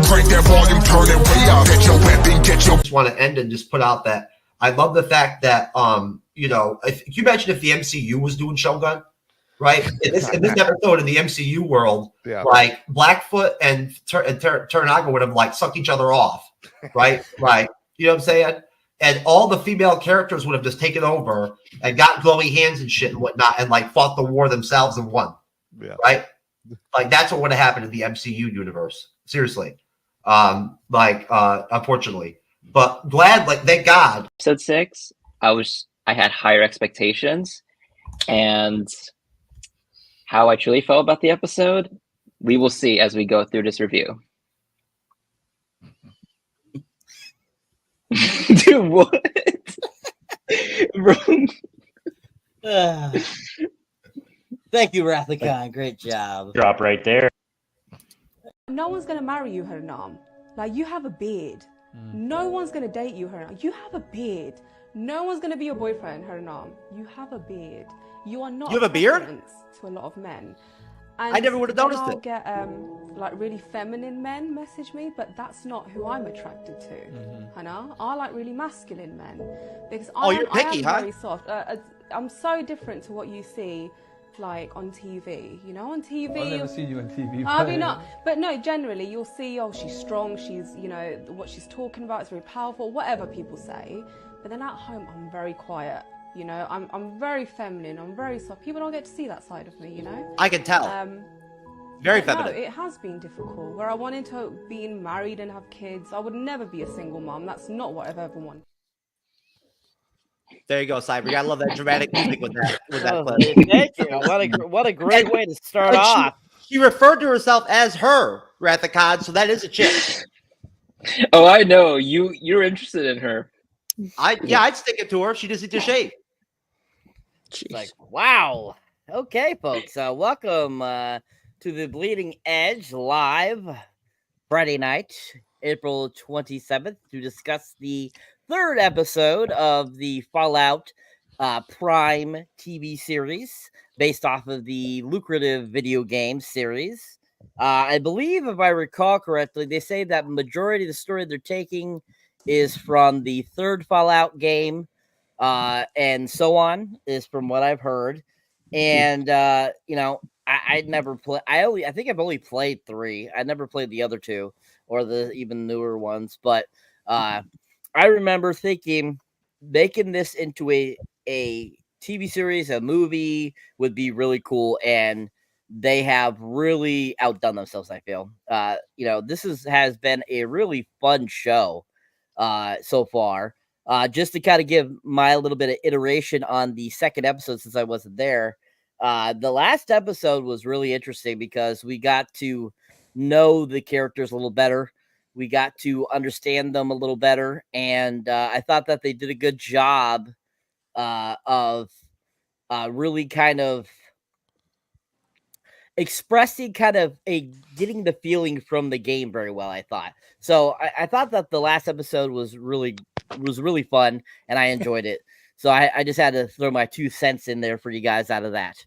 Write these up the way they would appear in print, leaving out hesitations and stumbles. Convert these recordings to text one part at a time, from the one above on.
Crank that volume, turn it way up. Get your weapon, get your... I just want to end and just put out that I love the fact that, you know, if you imagine if the MCU was doing Shogun, right? In this episode in the MCU world, like Blackfoot and Toranaga would have like sucked each other off, right? Right. You know what I'm saying? And all the female characters would have just taken over and got glowy hands and shit and whatnot and like fought the war themselves and won. Yeah. Right? Like that's what would have happened in the MCU universe. Seriously. Unfortunately. But glad, like, thank God. Episode 6, I had higher expectations, and how I truly felt about the episode, we will see as we go through this review. Dude, what? Bro. Thank you, Rathacon. Great job. Drop right there. No one's gonna marry you, Haranam. Like, you have a beard. No one's gonna date you, Haranam. You have a beard. No one's gonna be your boyfriend, Haranam. You have a beard. You are not. You have a beard? To a lot of men. And I never would have noticed I'll it. Get like really feminine men message me, but that's not who I'm attracted to. Hannah, I like really masculine men because you're picky, I am huh? very soft. I'm so different to what you see. Like on TV, you know, on TV. I've never seen you on TV. I mean, not, but no, generally you'll see, oh, she's strong, she's, you know, what she's talking about is very powerful, whatever people say. But then at home, I'm very quiet, you know, I'm very feminine, I'm very soft. People don't get to see that side of me, you know. I can tell. Very feminine. No, it has been difficult. Where I wanted to be married and have kids, I would never be a single mom. That's not what I've ever wanted. There you go, Cyber. I love that dramatic music with that. Thank you. What a great way to start off. She referred to herself as her, Rathacon, so that is a chick. Oh, I know. You're interested in her. I'd stick it to her. She just needs to shave. Like, wow. Okay, folks. Welcome to the Bleeding Edge live Friday night, April 27th, to discuss the third episode of the Fallout Prime TV series based off of the lucrative video game series. I believe, if I recall correctly, they say that majority of the story they're taking is from the third Fallout game, and so on, is from what I've heard. And you know, I never play. I think I've only played 3. I never played the other 2 or the even newer ones, but I remember thinking making this into a TV series, a movie would be really cool, and they have really outdone themselves, I feel. You know, this has been a really fun show so far. Just to kind of give my little bit of iteration on the second episode since I wasn't there. The last episode was really interesting because we got to know the characters a little better. We got to understand them a little better, and I thought that they did a good job of really kind of expressing kind of getting the feeling from the game very well, I thought. So I thought that the last episode was really fun, and I enjoyed it. So I just had to throw my 2 cents in there for you guys out of that.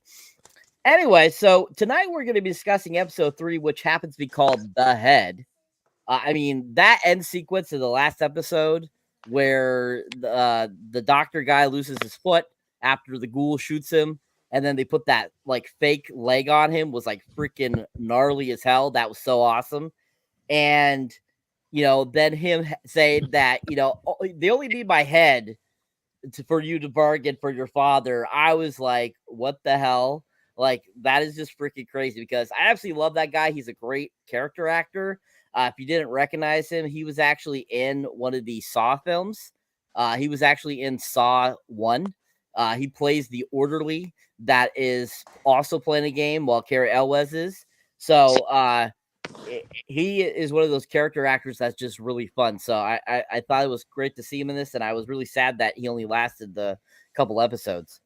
Anyway, so tonight we're going to be discussing episode 3, which happens to be called The Head. I mean, that end sequence of the last episode where the doctor guy loses his foot after the ghoul shoots him, and then they put that like fake leg on him was like freaking gnarly as hell. That was so awesome. And, you know, then him saying that, you know, they only need my head for you to bargain for your father. I was like, what the hell? Like, that is just freaking crazy because I absolutely love that guy. He's a great character actor. If you didn't recognize him, he was actually in one of the Saw films. He was actually in Saw 1. He plays the orderly that is also playing a game while Cara Elwes is. So he is one of those character actors that's just really fun. So I thought it was great to see him in this, and I was really sad that he only lasted the couple episodes.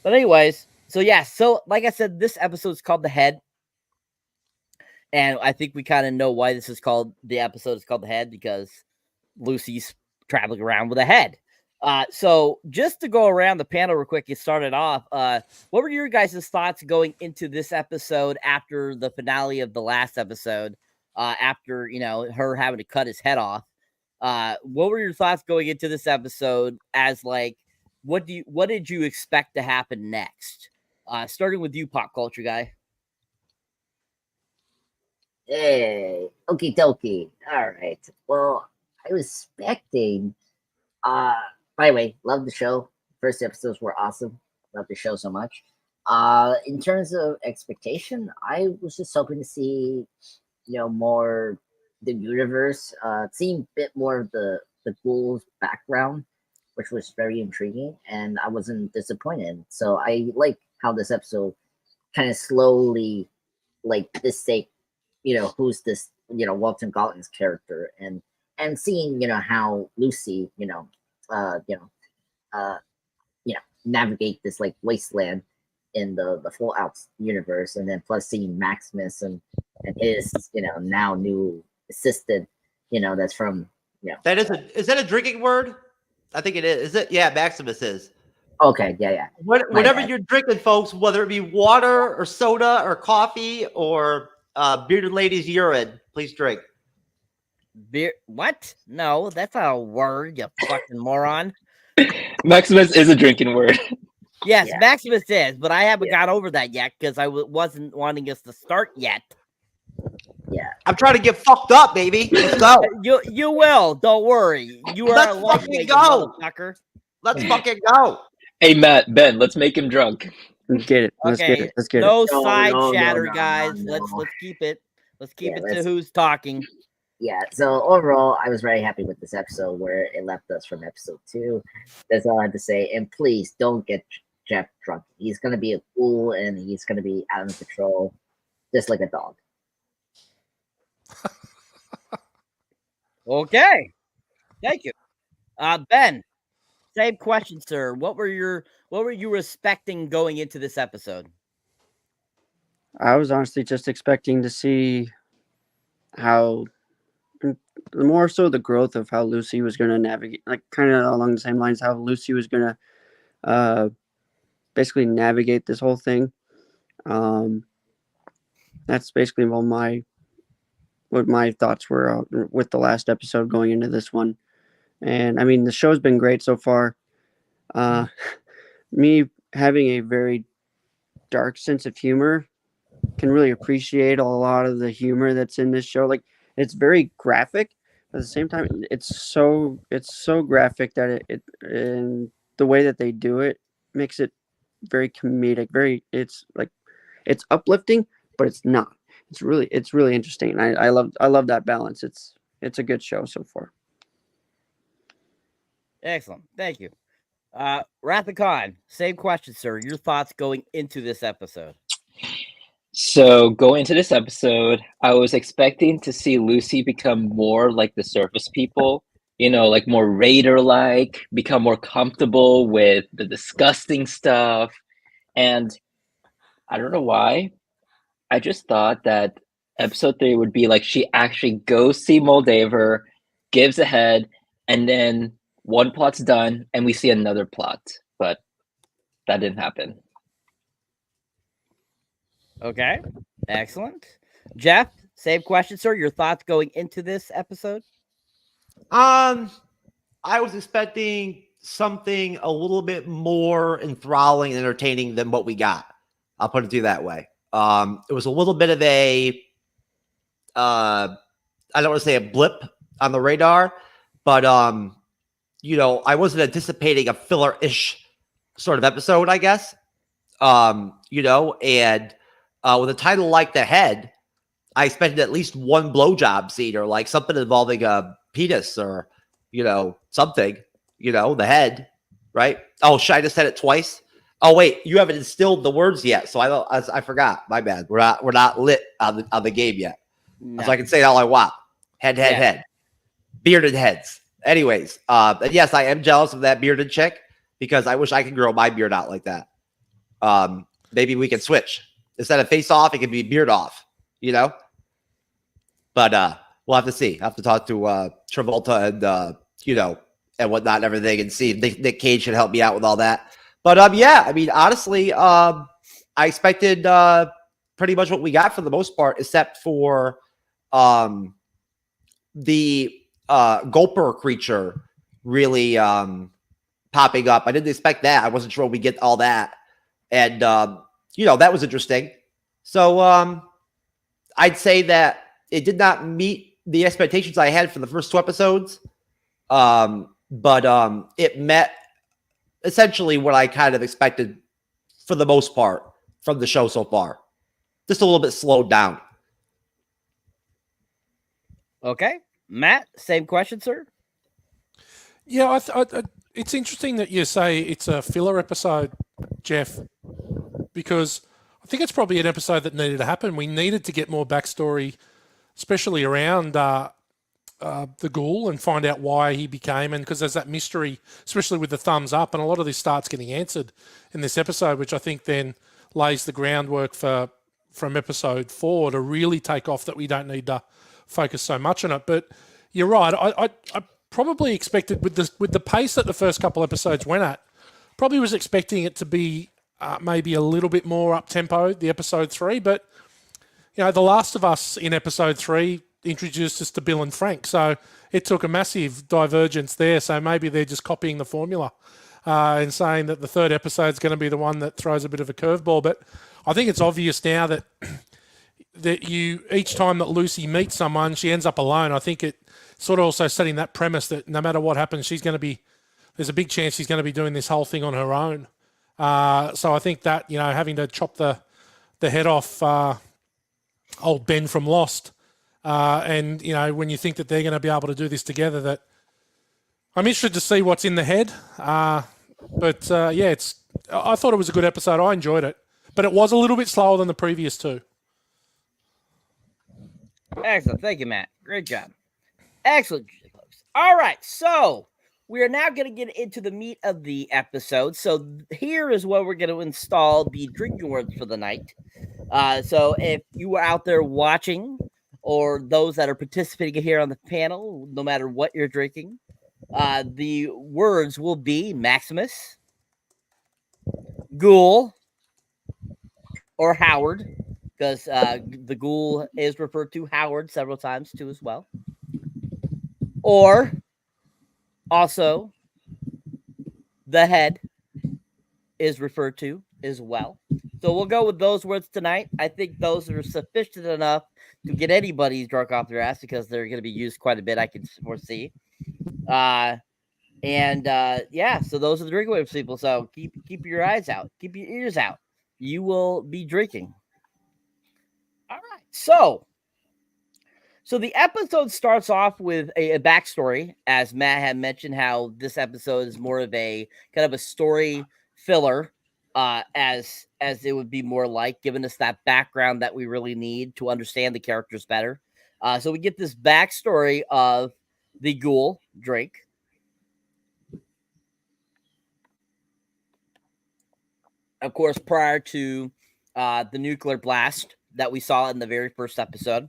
But anyways, so yeah, so like I said, this episode is called The Head. And I think we kind of know why this is called, the episode is called The Head, because Lucy's traveling around with a head. So just to go around the panel real quick, you started off. What were your guys' thoughts going into this episode after the finale of the last episode? after her having to cut his head off. What were your thoughts going into this episode? As like, what did you expect to happen next? Starting with you, Pop Culture Guy. Hey, okie dokie. All right. Well, I was expecting. By the way, love the show. First episodes were awesome. Love the show so much. In terms of expectation, I was just hoping to see, more the universe, seeing a bit more of the ghouls background, which was very intriguing, and I wasn't disappointed. So I like how this episode kind of slowly, like this sake, who's this, Walton Galton's character, and seeing, how Lucy, navigate this like wasteland in the Fallout universe, and then plus seeing Maximus and his, now new assistant, that's from, That is that a drinking word? I think it is. Is it? Yeah, Maximus is. Okay, yeah. Whatever you're drinking, folks, whether it be water or soda or coffee or bearded lady's urine, please drink. Beer? What? No, that's not a word, you fucking moron. Maximus is a drinking word. Yes, Yeah. Maximus is, but I haven't got over that yet because I wasn't wanting us to start yet. Yeah. I'm trying to get fucked up, baby. Let's go. You will. Don't worry. You are Let's a fucking lightweight, go. motherfucker. Let's fucking go. Hey, Matt, Ben, let's make him drunk. Let's get it. Let's get Okay, it. Let's get it. no No, side no, chatter, no, guys. no. Let's keep it. Let's keep Yeah, it to let's- who's talking. Yeah, so overall, I was very happy with this episode where it left us from episode 2. That's all I have to say. And please don't get Jeff drunk. He's going to be a fool and he's going to be out of control, just like a dog. Okay. Thank you. Ben, same question, sir. What were you expecting going into this episode? I was honestly just expecting to see how, more so the growth of how Lucy was going to navigate, like kind of along the same lines, how Lucy was going to basically navigate this whole thing. That's basically what my thoughts were with the last episode going into this one. And I mean, the show's been great so far. Me having a very dark sense of humor can really appreciate a lot of the humor that's in this show. Like, it's very graphic, but at the same time, it's so graphic that it and the way that they do it makes it very comedic. It's uplifting, but it's not. It's really interesting. I love that balance. It's a good show so far. Excellent. Thank you. Rathacon, same question, sir. Your thoughts going into this episode? So going into this episode, I was expecting to see Lucy become more like the surface people, like more raider-like, become more comfortable with the disgusting stuff. And I don't know why, I just thought that episode 3 would be like she actually goes see Moldaver, gives a head, and then one plot's done and we see another plot. But that didn't happen. Okay. Excellent. Jeff, same question, sir. Your thoughts going into this episode? I was expecting something a little bit more enthralling and entertaining than what we got. I'll put it to you that way. It was a little bit of a, I don't want to say a blip on the radar, but, I wasn't anticipating a filler-ish sort of episode, I guess. And with a title like The Head, I expected at least one blowjob scene or like something involving a penis or, something, the head, right? Oh, should I just said it twice? Oh, wait, you haven't instilled the words yet. So I forgot. My bad. We're not lit on the game yet. No. So I can say it all I want. Head. Bearded heads. Anyways, and yes, I am jealous of that bearded chick because I wish I could grow my beard out like that. Maybe we can switch. Instead of face off, it can be beard off, But we'll have to see. I have to talk to Travolta and, and whatnot and everything and see if Nick Cage should help me out with all that. But, yeah, I mean, honestly, I expected pretty much what we got for the most part, except for the Gulper creature really popping up. I didn't expect that. I wasn't sure we get all that. And, that was interesting. So I'd say that it did not meet the expectations I had for the first 2 episodes. But it met essentially what I kind of expected for the most part from the show so far. Just a little bit slowed down. Okay. Matt, same question, sir? Yeah, it's interesting that you say it's a filler episode, Jeff, because I think it's probably an episode that needed to happen. We needed to get more backstory, especially around the ghoul, and find out why he became, and because there's that mystery, especially with the thumbs up, and a lot of this starts getting answered in this episode, which I think then lays the groundwork from episode 4 to really take off, that we don't need to focus so much on it. But you're right. I probably expected, with the pace that the first couple episodes went at, probably was expecting it to be maybe a little bit more up tempo, the episode 3. But The Last of Us in episode 3 introduced us to Bill and Frank, so it took a massive divergence there. So maybe they're just copying the formula and saying that the third episode is going to be the one that throws a bit of a curveball. But I think it's obvious now that each time that Lucy meets someone, she ends up alone. I think it sort of also setting that premise that no matter what happens, there's a big chance she's going to be doing this whole thing on her own. So I think that, having to chop the head off old Ben from Lost, and, when you think that they're going to be able to do this together, that I'm interested to see what's in the head. I thought it was a good episode. I enjoyed it, but it was a little bit slower than the previous 2. Excellent. Thank you, Matt. Great job. Excellent, folks. All right. So we are now going to get into the meat of the episode. So here is where we're going to install the drinking words for the night. So if you are out there watching, or those that are participating here on the panel, no matter what you're drinking, the words will be Maximus, Ghoul, or Howard, because the Ghoul is referred to Howard several times too as well. Or also the head is referred to as well. So we'll go with those words tonight. I think those are sufficient enough to get anybody drunk off their ass, because they're going to be used quite a bit, I can foresee. So those are the drinking waves, people. So keep your eyes out. Keep your ears out. You will be drinking. All right. So the episode starts off with a backstory, as Matt had mentioned, how this episode is more of a kind of a story filler, as it would be more like, giving us that background that we really need to understand the characters better. So we get this backstory of the ghoul, Drake. Of course, prior to the nuclear blast that we saw in the very first episode.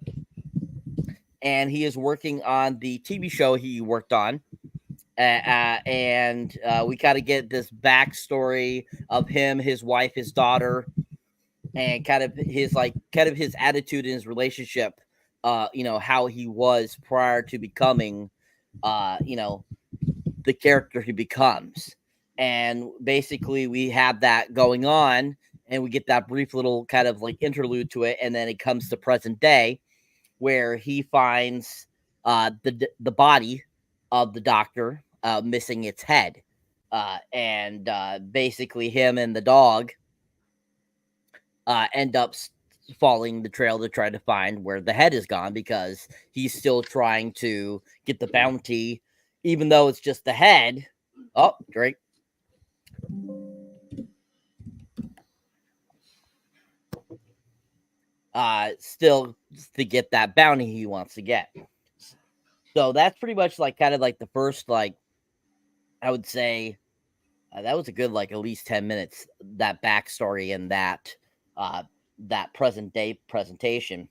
And he is working on the TV show he worked on. And we got to get this backstory of him, his wife, his daughter, and kind of his attitude in his relationship, how he was prior to becoming, the character he becomes. And basically we have that going on, and we get that brief little kind of like interlude to it. And then it comes to present day, where he finds the body of the doctor missing its head. And basically him and the dog end up following the trail to try to find where the head is gone, because he's still trying to get the bounty, even though it's just the head. Oh, Drake. Still to get that bounty he wants to get. So that's pretty much like kind of like the first, like, I would say that was a good, like, at least 10 minutes, that backstory and that present day presentation.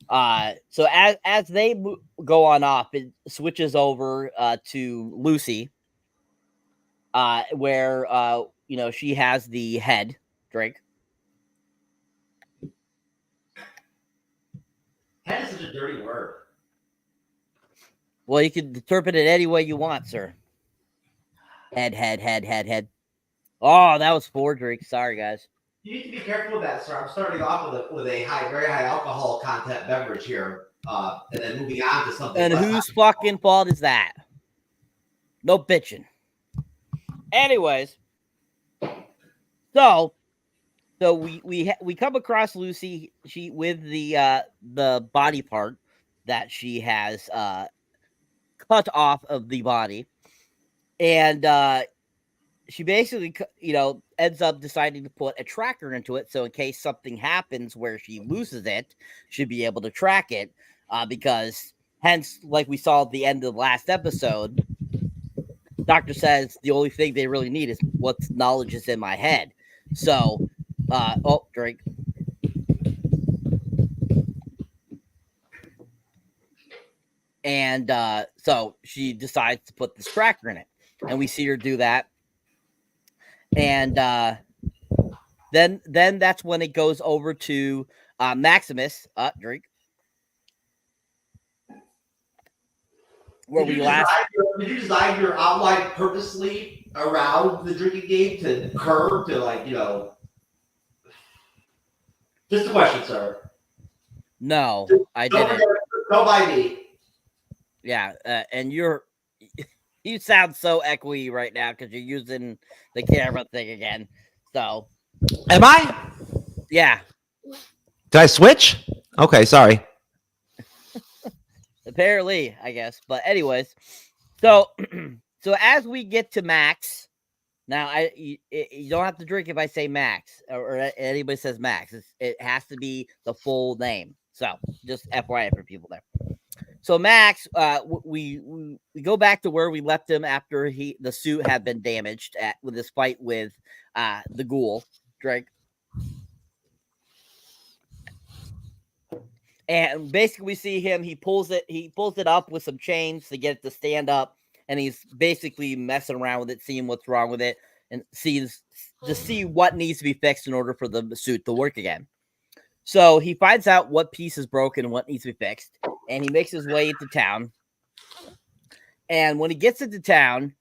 So as they go on off, it switches over to Lucy, where she has the head, Drake. Head is such a dirty word. Well, you can interpret it any way you want, sir. Head. Oh, that was 4 drinks. Sorry, guys. You need to be careful with that, sir. I'm starting off with a very high alcohol content beverage here, and then moving on to something. And whose fucking fault is that? No bitching. Anyways, so we come across Lucy. She with the body part that she has cut off of the body, and she basically, ends up deciding to put a tracker into it, so in case something happens where she loses it, she'd be able to track it, because hence, like we saw at the end of the last episode, Doctor says the only thing they really need is what knowledge is in my head. So, drink. And so she decides to put this tracker in it, and we see her do that. And then that's when it goes over to Maximus. Drink. Where Did you design your outline purposely around the drinking game to curve to Just a question, sir. No, I didn't. Don't mind me. Yeah, and you sound so echoey right now because you're using the camera thing again. So, am I? Yeah. Did I switch? Okay, sorry. Apparently, I guess. But anyways, so as we get to Max, now you don't have to drink if I say Max or anybody says Max. It has to be the full name. So just FYI for people there. So Max, we go back to where we left him after the suit had been damaged with his fight with the ghoul, Drake. And basically we see him, he pulls it up with some chains to get it to stand up, and he's basically messing around with it, seeing what's wrong with it, and see what needs to be fixed in order for the suit to work again. So he finds out what piece is broken and what needs to be fixed, and he makes his way into town. And when he gets into town,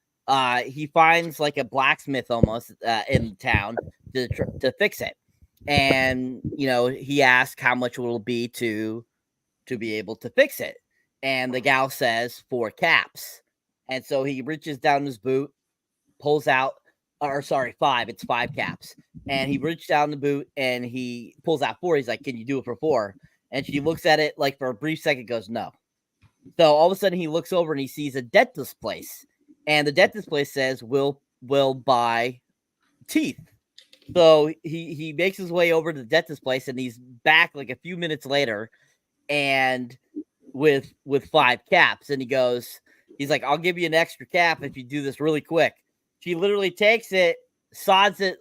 he finds like a blacksmith almost in town to fix it. And he asks how much will it be to be able to fix it, and the gal says 4 caps. And so he reaches down his boot, pulls out, 5. It's 5 caps. And he reaches down the boot and he pulls out 4. He's like, "Can you do it for 4?" And she looks at it like for a brief second, goes, "No." So all of a sudden he looks over and he sees a dentist place, and the dentist place says, "We'll buy teeth." So he makes his way over to the dentist place, and he's back like a few minutes later, and with 5 caps. And he's like, "I'll give you an extra cap if you do this really quick." She literally takes it, sods it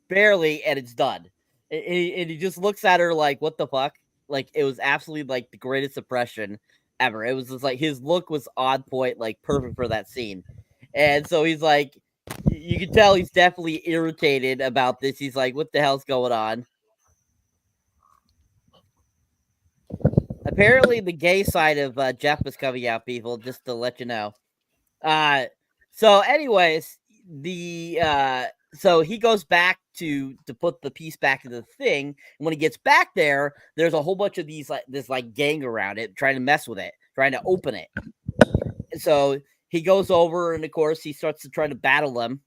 barely, and it's done. And he just looks at her like, "What the fuck?" Like, it was absolutely like the greatest impression ever. It was just like his look was on point, like perfect for that scene. And so he's like, you can tell he's definitely irritated about this. He's like, "What the hell's going on?" Apparently, the gay side of Jeff was coming out, people, just to let you know. So anyways, so he goes back to put the piece back in the thing. And when he gets back there, there's a whole bunch of this gang around it, trying to mess with it, trying to open it. And so he goes over, and of course he starts to try to battle them,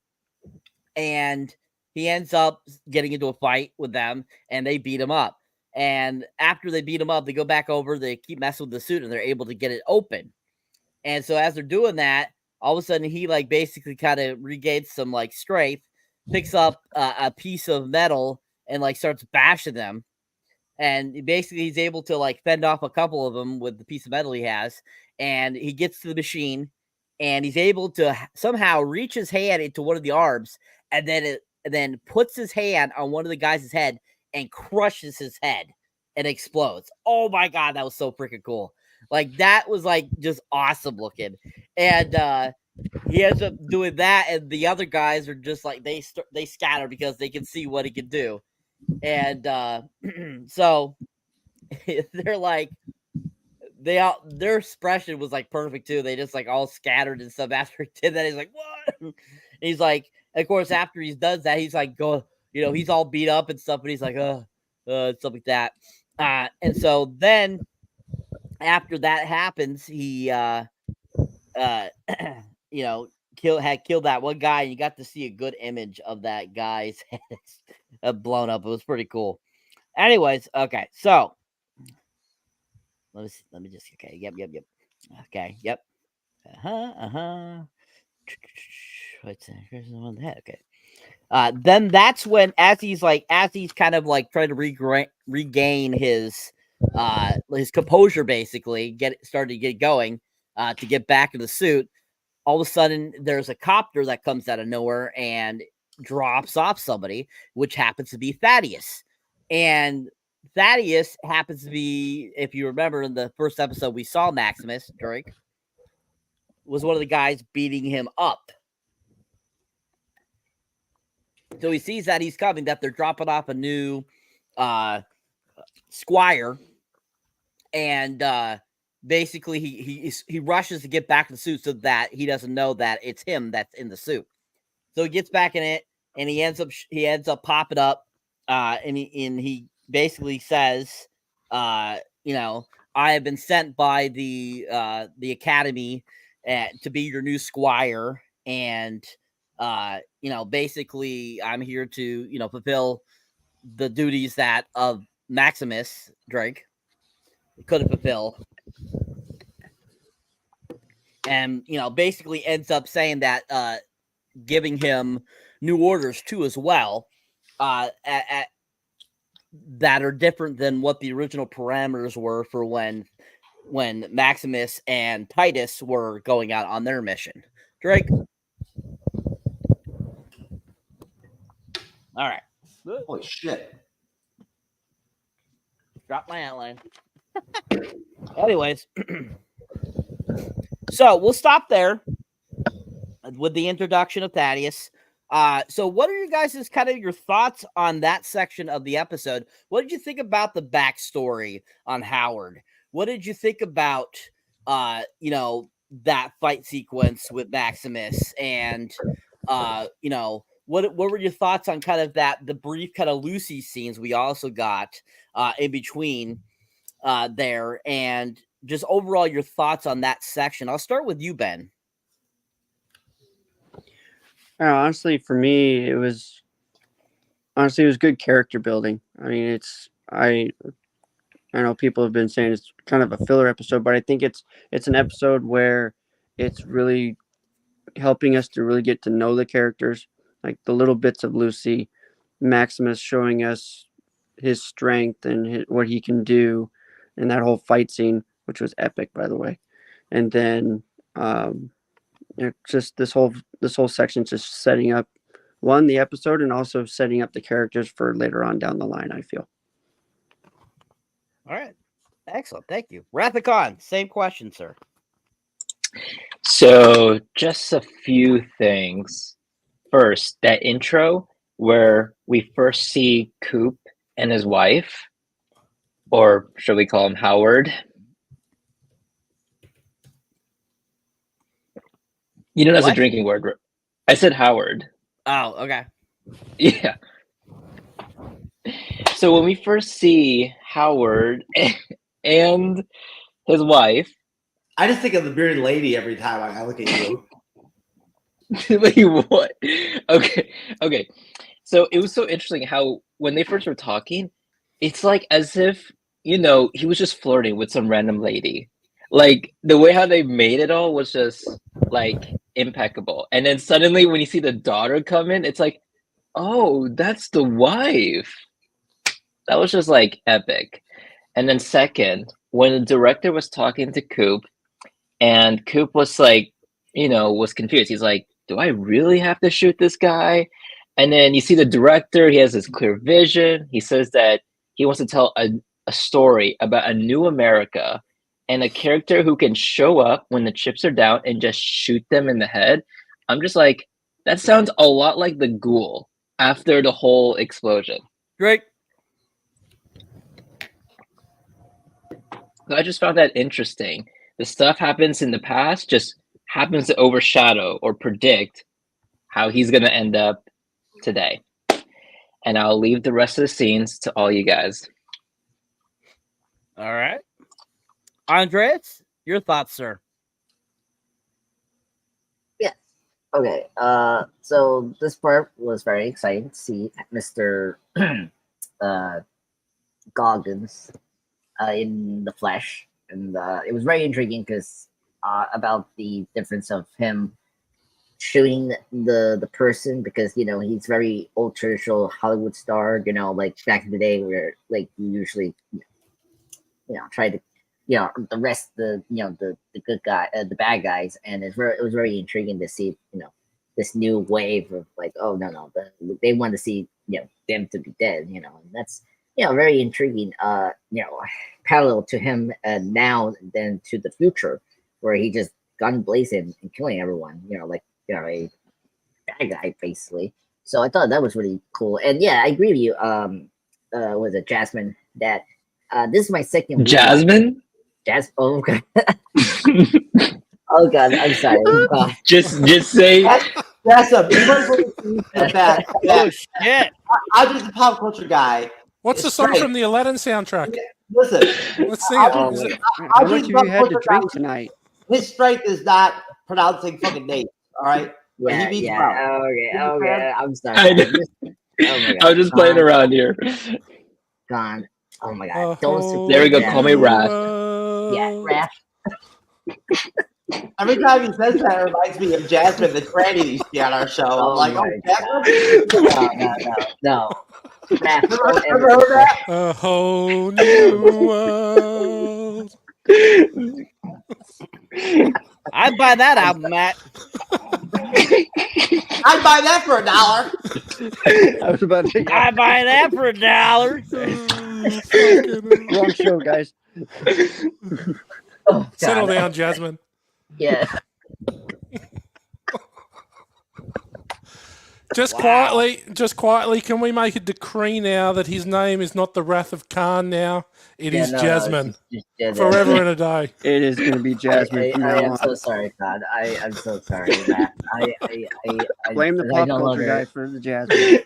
and he ends up getting into a fight with them, and they beat him up. And after they beat him up, they go back over, they keep messing with the suit, and they're able to get it open. And so as they're doing that, all of a sudden he like basically kind of regains some like strength, picks up a piece of metal and like starts bashing them. And basically he's able to like fend off a couple of them with the piece of metal he has. And he gets to the machine, and he's able to somehow reach his hand into one of the arms, and then puts his hand on one of the guys' head and crushes his head and explodes. Oh my God, that was so freaking cool. Like, that was like just awesome looking. And he ends up doing that, and the other guys are just like, they scatter because they can see what he can do. And so they're like, their expression was like perfect too. They just like all scattered and stuff after he did that. He's like, what? And he's like, of course, after he does that, he's like, he's all beat up and stuff, but he's like, stuff like that. And so then after that happens, he, had killed that one guy, and you got to see a good image of that guy's head blown up. It was pretty cool. Anyways, okay, so let me just okay, yep. Okay, yep. What's that? Okay. Then that's when, as he's kind of like trying to regain his composure, basically started to get going, to get back in the suit. All of a sudden, there's a copter that comes out of nowhere and drops off somebody, which happens to be Thaddeus. And Thaddeus happens to be, if you remember in the first episode we saw Maximus, Drake, was one of the guys beating him up. So he sees that he's coming, that they're dropping off a new squire, and basically he rushes to get back in the suit so that he doesn't know that it's him that's in the suit. So he gets back in it, and he ends up popping up, and he basically says, I have been sent by the academy to be your new squire, and basically I'm here to fulfill the duties that of Maximus Drake couldn't fulfill. And basically ends up saying that giving him new orders too as well, that are different than what the original parameters were for when Maximus and Titus were going out on their mission. Drake. All right. Holy shit. Drop my outline. Anyways, so we'll stop there with the introduction of Thaddeus. So what are you guys' kind of your thoughts on that section of the episode? What did you think about the backstory on Howard? What did you think about that fight sequence with Maximus, and what were your thoughts on kind of the brief kind of Lucy scenes we also got in between there, and just overall your thoughts on that section? I'll start with you, Ben. Honestly, for me, it was good character building. I mean, I know people have been saying it's kind of a filler episode, but I think it's an episode where it's really helping us to really get to know the characters, like the little bits of Lucy, Maximus showing us his strength and what he can do, and that whole fight scene, which was epic, by the way. And then just this whole section, just setting up the episode, and also setting up the characters for later on down the line, I feel. All right. Excellent. Thank you. Rathacon, same question, sir. So just a few things. First, that intro where we first see Coop and his wife, or should we call him Howard? That's a drinking word. I said Howard. Oh, okay. Yeah. So when we first see Howard and his wife, I just think of the bearded lady every time I look at you. Wait, what? Okay. So it was so interesting how when they first were talking, it's like as if, he was just flirting with some random lady. Like the way how they made it all was just like impeccable. And then suddenly when you see the daughter come in, it's like, oh, that's the wife. That was just like epic. And then second, when the director was talking to Coop, and Coop was like, was confused. He's like, do I really have to shoot this guy? And then you see the director, he has this clear vision. He says that he wants to tell a story about a new America and a character who can show up when the chips are down and just shoot them in the head. I'm just like, that sounds a lot like the Ghoul after the whole explosion. Great. I just found that interesting. The stuff happens in the past just happens to overshadow or predict how he's going to end up today. And I'll leave the rest of the scenes to all you guys. All right. Andres, your thoughts, sir? Okay, so this part was very exciting to see Mr. Goggins in the flesh, and it was very intriguing because about the difference of him shooting the person, because you know he's very old traditional Hollywood star, you know, like back in the day where like you usually try to arrest the good guy, the bad guys, and it was very intriguing to see this new wave of like, oh no, they want to see them to be dead, and that's very intriguing, parallel to him now than to the future where he just gun blazing and killing everyone, like a bad guy basically. So I thought that was really cool, and yeah, I agree with you. Was it Jasmine that this is my second Jasmine? Oh god. Oh god, I'm sorry. God. Just say That's a that. Oh shit! I'm just a pop culture guy. What's the song from the Aladdin soundtrack? Listen, Let's sing it. How much have you had to drink tonight? His strength is not pronouncing fucking names. All right. Yeah, He means yeah. Okay. I'm sorry. I know. Oh my god. I'm just playing around here. Gone. Oh my god. Don't There we go. Call me Raph. Yeah, Raph. Every time he says that, it reminds me of Jasmine, the tranny you see on our show. I'm like, oh, Jasmine? No. Raph, Ever heard that? A whole new world. I'd buy that album, Matt. I'd buy that for $1. I was about to I'd buy that for $1. Wrong show, guys. Oh, Settle God. down, Jasmine. Yeah. Just quietly, can we make a decree now that his name is not the Wrath of Khan now? It is Jasmine. Forever and a day. It is going to be Jasmine from I now am on. so sorry, God. I'm so sorry, Matt. I Blame the I pop no culture longer- guy for the Jasmine.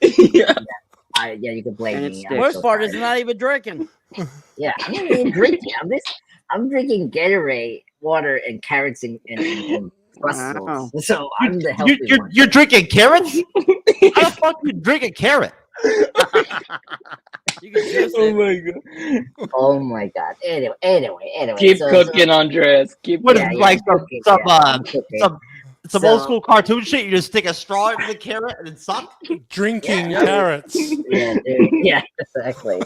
Yeah, you can blame And me. it I'm sticks. Worst so part is sorry. not even drinking. Yeah, I'm not even drinking. I'm drinking Gatorade, water, and carrots and Brussels. Wow. So I'm the healthy one. You're drinking carrots? How the fuck you drink a carrot? You can juice Oh it. my god. Oh my god. Anyway. Keep so- cooking, Andres. Keep What is cooking. it, like cooking, some I'm cooking. some So- old school cartoon shit? You just stick a straw into the carrot and then suck? Drinking Yeah. carrots. Yeah, dude. Yeah, exactly.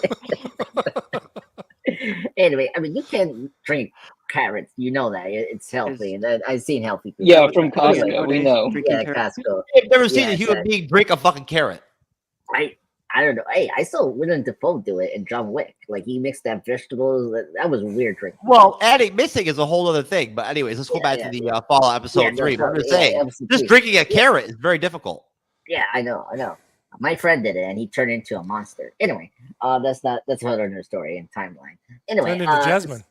Anyway, I mean, you can drink carrots. You know that it's healthy, and I've seen healthy food. Yeah, from Anyway, Costco, we know. Drinking Yeah, carrot. Costco. I've never seen Yeah, a human being drink a fucking carrot. I don't know. Hey, I saw Willem Dafoe do it in John Wick. Like he mixed that vegetables. That was a weird drink. Well, adding missing is a whole other thing. But anyways, let's go back to the Fallout episode 3. But I'm just saying, episode just 3. drinking a carrot is very difficult. Yeah, I know. My friend did it, and he turned into a monster. Anyway, that's another story and timeline. Anyway, Turned into Jasmine.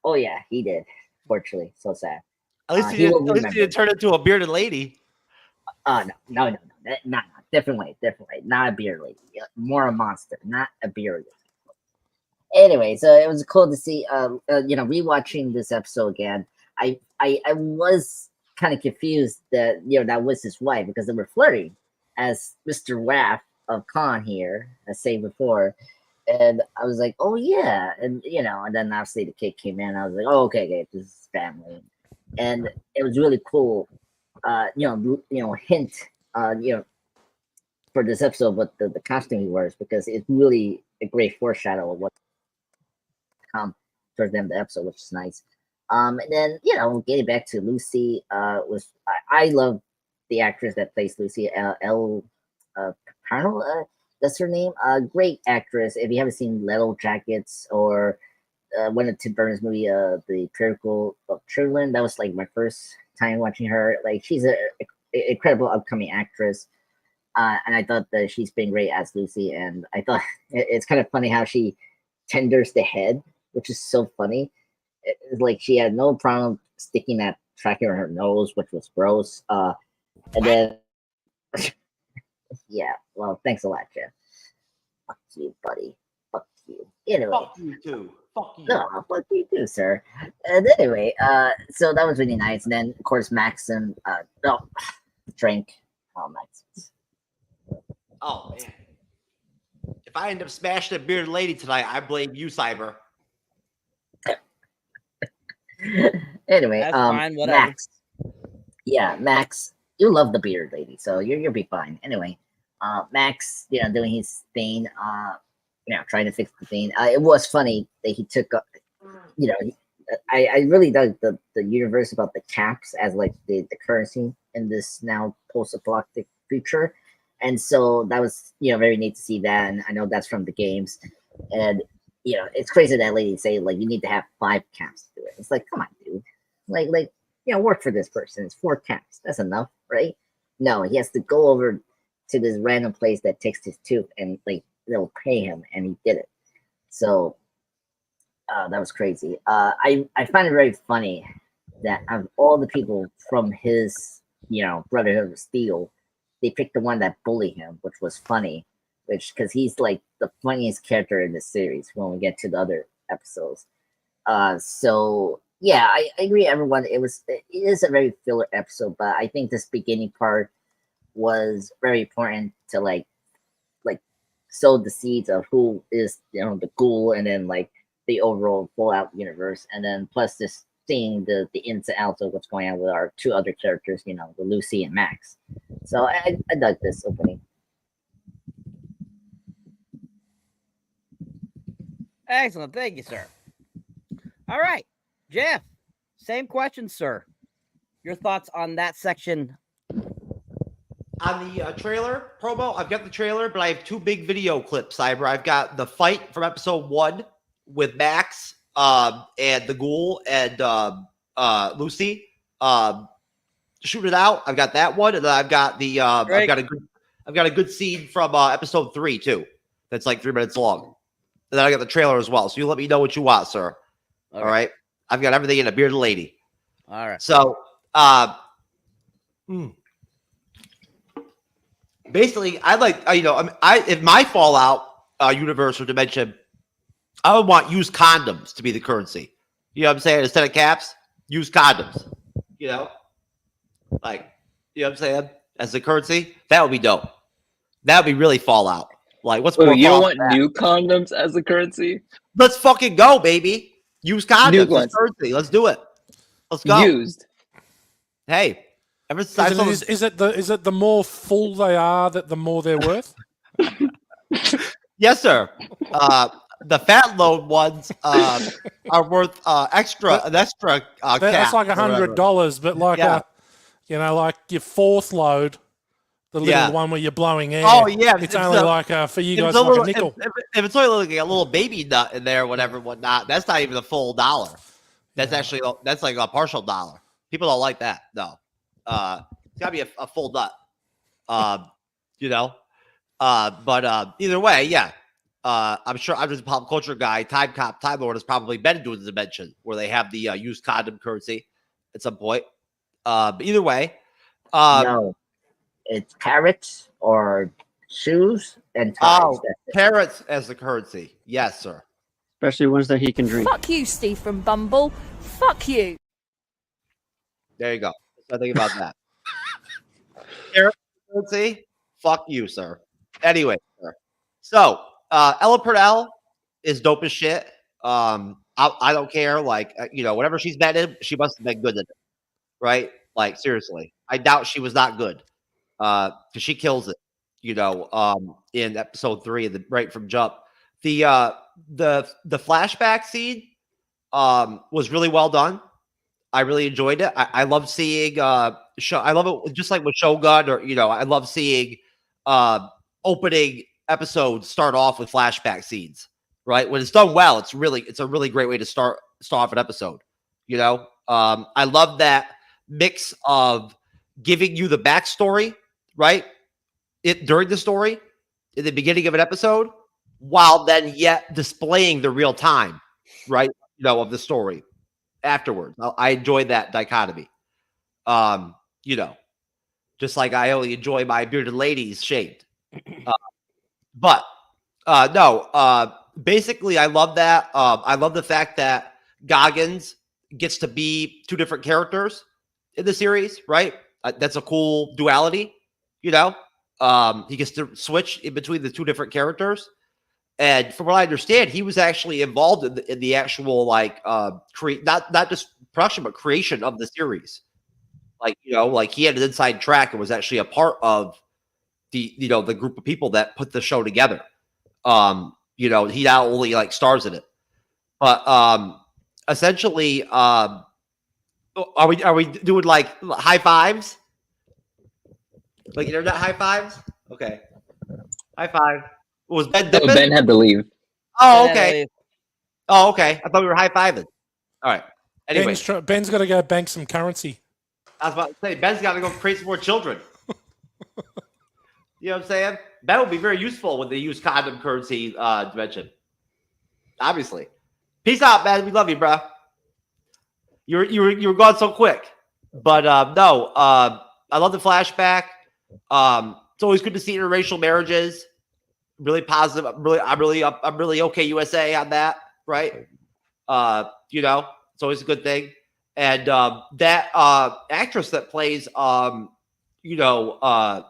Oh yeah, he did. Fortunately, so sad. At least He he will didn't, at least he didn't turn into a bearded lady. No. Not different way. Not a beer lady. More a monster, not a beer lady. Anyway, so it was cool to see. Rewatching this episode again, I was kind of confused that that was his wife because they were flirting, as Mr. Waff of Khan here, as said before. And I was like, oh yeah, and and then obviously the kid came in. I was like, oh okay, this is family, and it was really cool. Hint, for this episode, what the costume he wears, because it's really a great foreshadow of what come towards the end of the episode, which is nice. And then getting back to Lucy, I love the actress that plays Lucy, Elle Parnell. That's her name. Great actress. If you haven't seen Leather Jackets or one of Tim Burton's movie, The Miracle of Truland, that was like my first time watching her. Like she's an incredible upcoming actress, and I thought that she's been great as Lucy. And I thought it's kind of funny how she tenders the head, which is so funny. It's like she had no problem sticking that tracker in her nose, which was gross. And then, yeah, well, thanks a lot, Jeff. Fuck you, buddy. Fuck you. Anyway. Fuck you too. Fuck you. No, fuck you too, sir. And anyway, so that was really nice. And then, of course, Max and, drink. Oh, Max. Oh, man. If I end up smashing a bearded lady tonight, I blame you, Cyber. Anyway, That's fine, whatever. Max. Yeah, Max, you love the bearded lady, so you'll be fine. Anyway, Max, doing his thing, trying to fix the thing. It was funny that he took, I really dug the universe about the caps as like the currency in this now post-apocalyptic future. And so that was, very neat to see that. And I know that's from the games. And, it's crazy that lady say, like, you need to have 5 caps to do it. It's like, come on, dude. Like, work for this person. It's 4 caps. That's enough, right? No, he has to go over to this random place that takes his tooth and, like, they'll pay him. And he did it. So that was crazy. I find it very funny that of all the people from his, Brotherhood of Steel, they picked the one that bullied him, which was funny, because he's like the funniest character in the series when we get to the other episodes. So yeah, I agree, everyone. It is a very filler episode, but I think this beginning part was very important to like sow the seeds of who is the ghoul, and then like the overall Fallout universe, and then plus this seeing the ins and outs of what's going on with our 2 other characters, the Lucy and Max. So I dug this opening. Excellent. Thank you, sir. All right. Jeff, same question, sir. Your thoughts on that section? On the trailer promo, I've got the trailer, but I have 2 big video clips, Cyber. I've got the fight from episode 1 with Max and the ghoul and Lucy shoot it out. I've got that one, and then I've got the I've got a good scene from episode 3 too. That's like 3 minutes long. And then I got the trailer as well. So you let me know what you want, sir. Okay. All right. I've got everything in a bearded lady. All right. So basically, I like if my Fallout universe or dimension, I would want used condoms to be the currency. You know what I'm saying? Instead of caps, use condoms. Like, you know what I'm saying? As the currency, that would be dope. That would be really Fallout. Like, what's more? You don't want new condoms as a currency? Let's fucking go, baby. Use condoms as currency. Let's do it. Let's go. Used. Hey, is it the more full they are, that the more they're worth? Yes, sir. The fat load ones are worth an extra. That's like $100, but like like your 4th load, the little one where you're blowing air. Oh yeah, it's only like for you guys like a nickel. If it's only like a little baby nut in there, whatnot, that's not even a full $1. That's actually like a partial $1. People don't like that. No, it's gotta be a full nut. But either way, yeah. I'm sure I'm just a pop culture guy. Time Lord has probably been doing the dimension where they have the used condom currency at some point. But either way, no, it's carrots or shoes and ties. Oh, carrots as the currency. Yes, sir. Especially ones that he can drink. Fuck you, Steve from Bumble. Fuck you. There you go. So think about that. Carrots currency. Fuck you, sir. Anyway, sir. So Ella Purnell is dope as shit. I don't care. Like, whatever she's been in, she must have been good at it. Right? Like, seriously. I doubt she was not good. Because she kills it, in episode 3, right from jump. The flashback scene was really well done. I really enjoyed it. I love seeing I love it just like with Shogun, or I love seeing opening episodes start off with flashback scenes, right? When it's done well, it's a really great way to start off an episode. I love that mix of giving you the backstory, right? During the story, in the beginning of an episode, while then yet displaying the real time, right? Of the story. afterwards. I enjoyed that dichotomy. You know, just like I only enjoy my bearded ladies shaved. Basically, I love that. I love the fact that Goggins gets to be two different characters in the series, right? That's a cool duality, you know? He gets to switch in between the two different characters. And from what I understand, he was actually involved in the actual, like, not just production, but creation of the series. Like, you know, like he had an inside track and was actually a part of the, you know, the group of people that put the show together. You know, he not only like stars in it, but essentially, are we doing like high fives? Like internet high fives? Okay. High five. Was Ben dipping? Ben had to leave. Oh, okay. Oh, okay. I thought we were high fiving. All right. Anyway, Ben's got to go bank some currency. I was about to say, Ben's got to go create some more children. You know what I'm saying? That would be very useful when they use condom currency dimension. Obviously. Peace out, man. We love you, bro. You were gone so quick. But no, I love the flashback. It's always good to see interracial marriages. Really positive. I'm really okay USA on that, right? You know, it's always a good thing. And that actress that plays you know,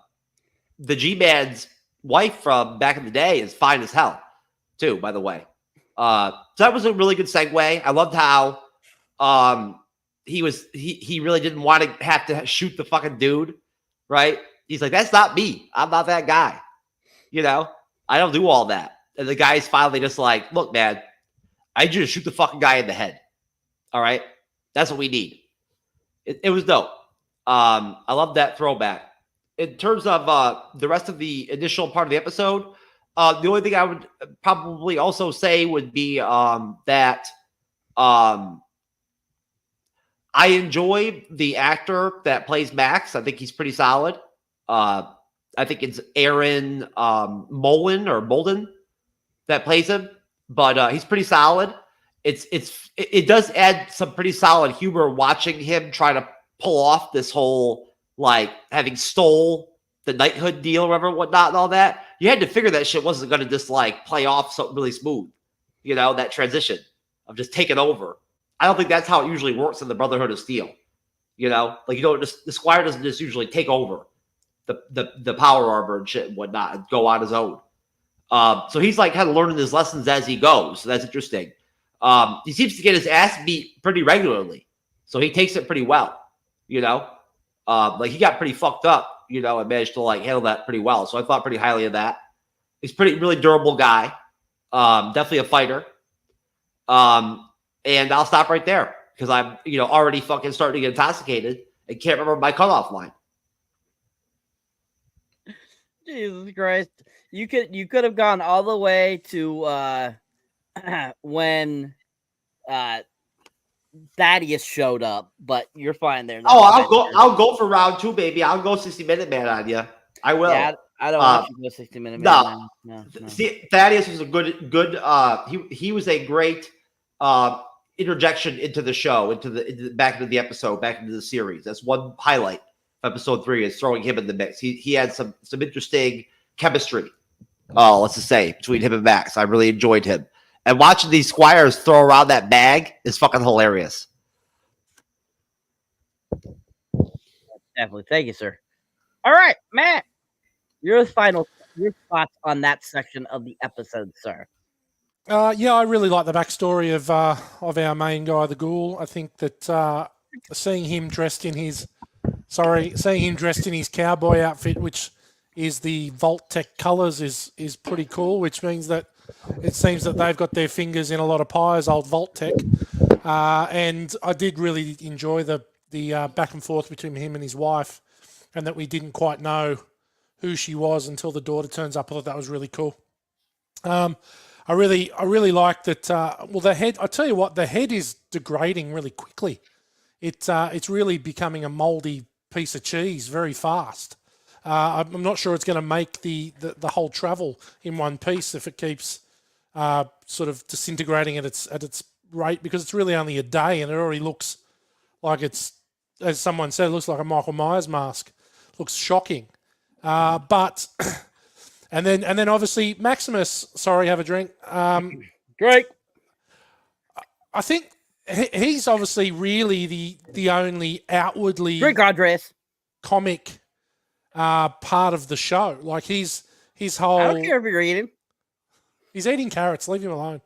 the G-Man's wife from back in the day is fine as hell, too, by the way. So that was a really good segue. I loved how he really didn't want to have to shoot the fucking dude, right? He's like, that's not me. I'm not that guy. You know, I don't do all that. And the guy's finally just like, look, man, I need you to shoot the fucking guy in the head. All right? That's what we need. It was dope. I love that throwback. In terms of the rest of the initial part of the episode, the only thing I would probably also say would be that I enjoy the actor that plays Max. I think he's pretty solid. I think it's Aaron Molden that plays him, but he's pretty solid. It does add some pretty solid humor watching him try to pull off this whole, like, having stole the knighthood deal or whatever, whatnot, and all that. You had to figure that shit wasn't going to just, like, play off so really smooth. You know, that transition of just taking over. I don't think that's how it usually works in the Brotherhood of Steel. You know, like, you don't just, the Squire doesn't just usually take over the power arbor and shit and whatnot and go on his own. So he's, like, kind of learning his lessons as he goes. So that's interesting. He seems to get his ass beat pretty regularly. So he takes it pretty well. You know, like he got pretty fucked up, you know, and managed to like handle that pretty well. So I thought pretty highly of that. He's really durable guy. Definitely a fighter. And I'll stop right there because I'm, you know, already fucking starting to get intoxicated and can't remember my cutoff line. Jesus Christ. You could have gone all the way to when Thaddeus showed up, but you're fine there. I'll go for round 2, baby. I'll go 60-minute man on you. I will. Yeah, I don't want you to go 60-minute man. No. See, Thaddeus was a good he was a great interjection into the show, into the back into the episode, back into the series. That's one highlight of episode 3 is throwing him in the mix. He had some interesting chemistry, let's just say, between him and Max. I really enjoyed him. And watching these squires throw around that bag is fucking hilarious. Definitely. Thank you, sir. All right, Matt. Your thoughts on that section of the episode, sir. Yeah, I really like the backstory of our main guy, the Ghoul. I think that seeing him dressed in his cowboy outfit, which is the Vault-Tec colors, is pretty cool, which means that it seems that they've got their fingers in a lot of pies, old Vault-Tec. And I did really enjoy the back and forth between him and his wife, and that we didn't quite know who she was until the daughter turns up. I thought that was really cool. I really like that. The head. I tell you what, the head is degrading really quickly. It's really becoming a mouldy piece of cheese very fast. I'm not sure it's going to make the whole travel in one piece if it keeps sort of disintegrating at its rate because it's really only a day and it already looks like it's, as someone said, it looks like a Michael Myers mask. Looks shocking. But and then obviously Maximus. Sorry, have a drink. Great. I think he's obviously really the only outwardly Drink, Andres. comic part of the show. Like his whole. I don't care if you're eating. He's eating carrots. Leave him alone.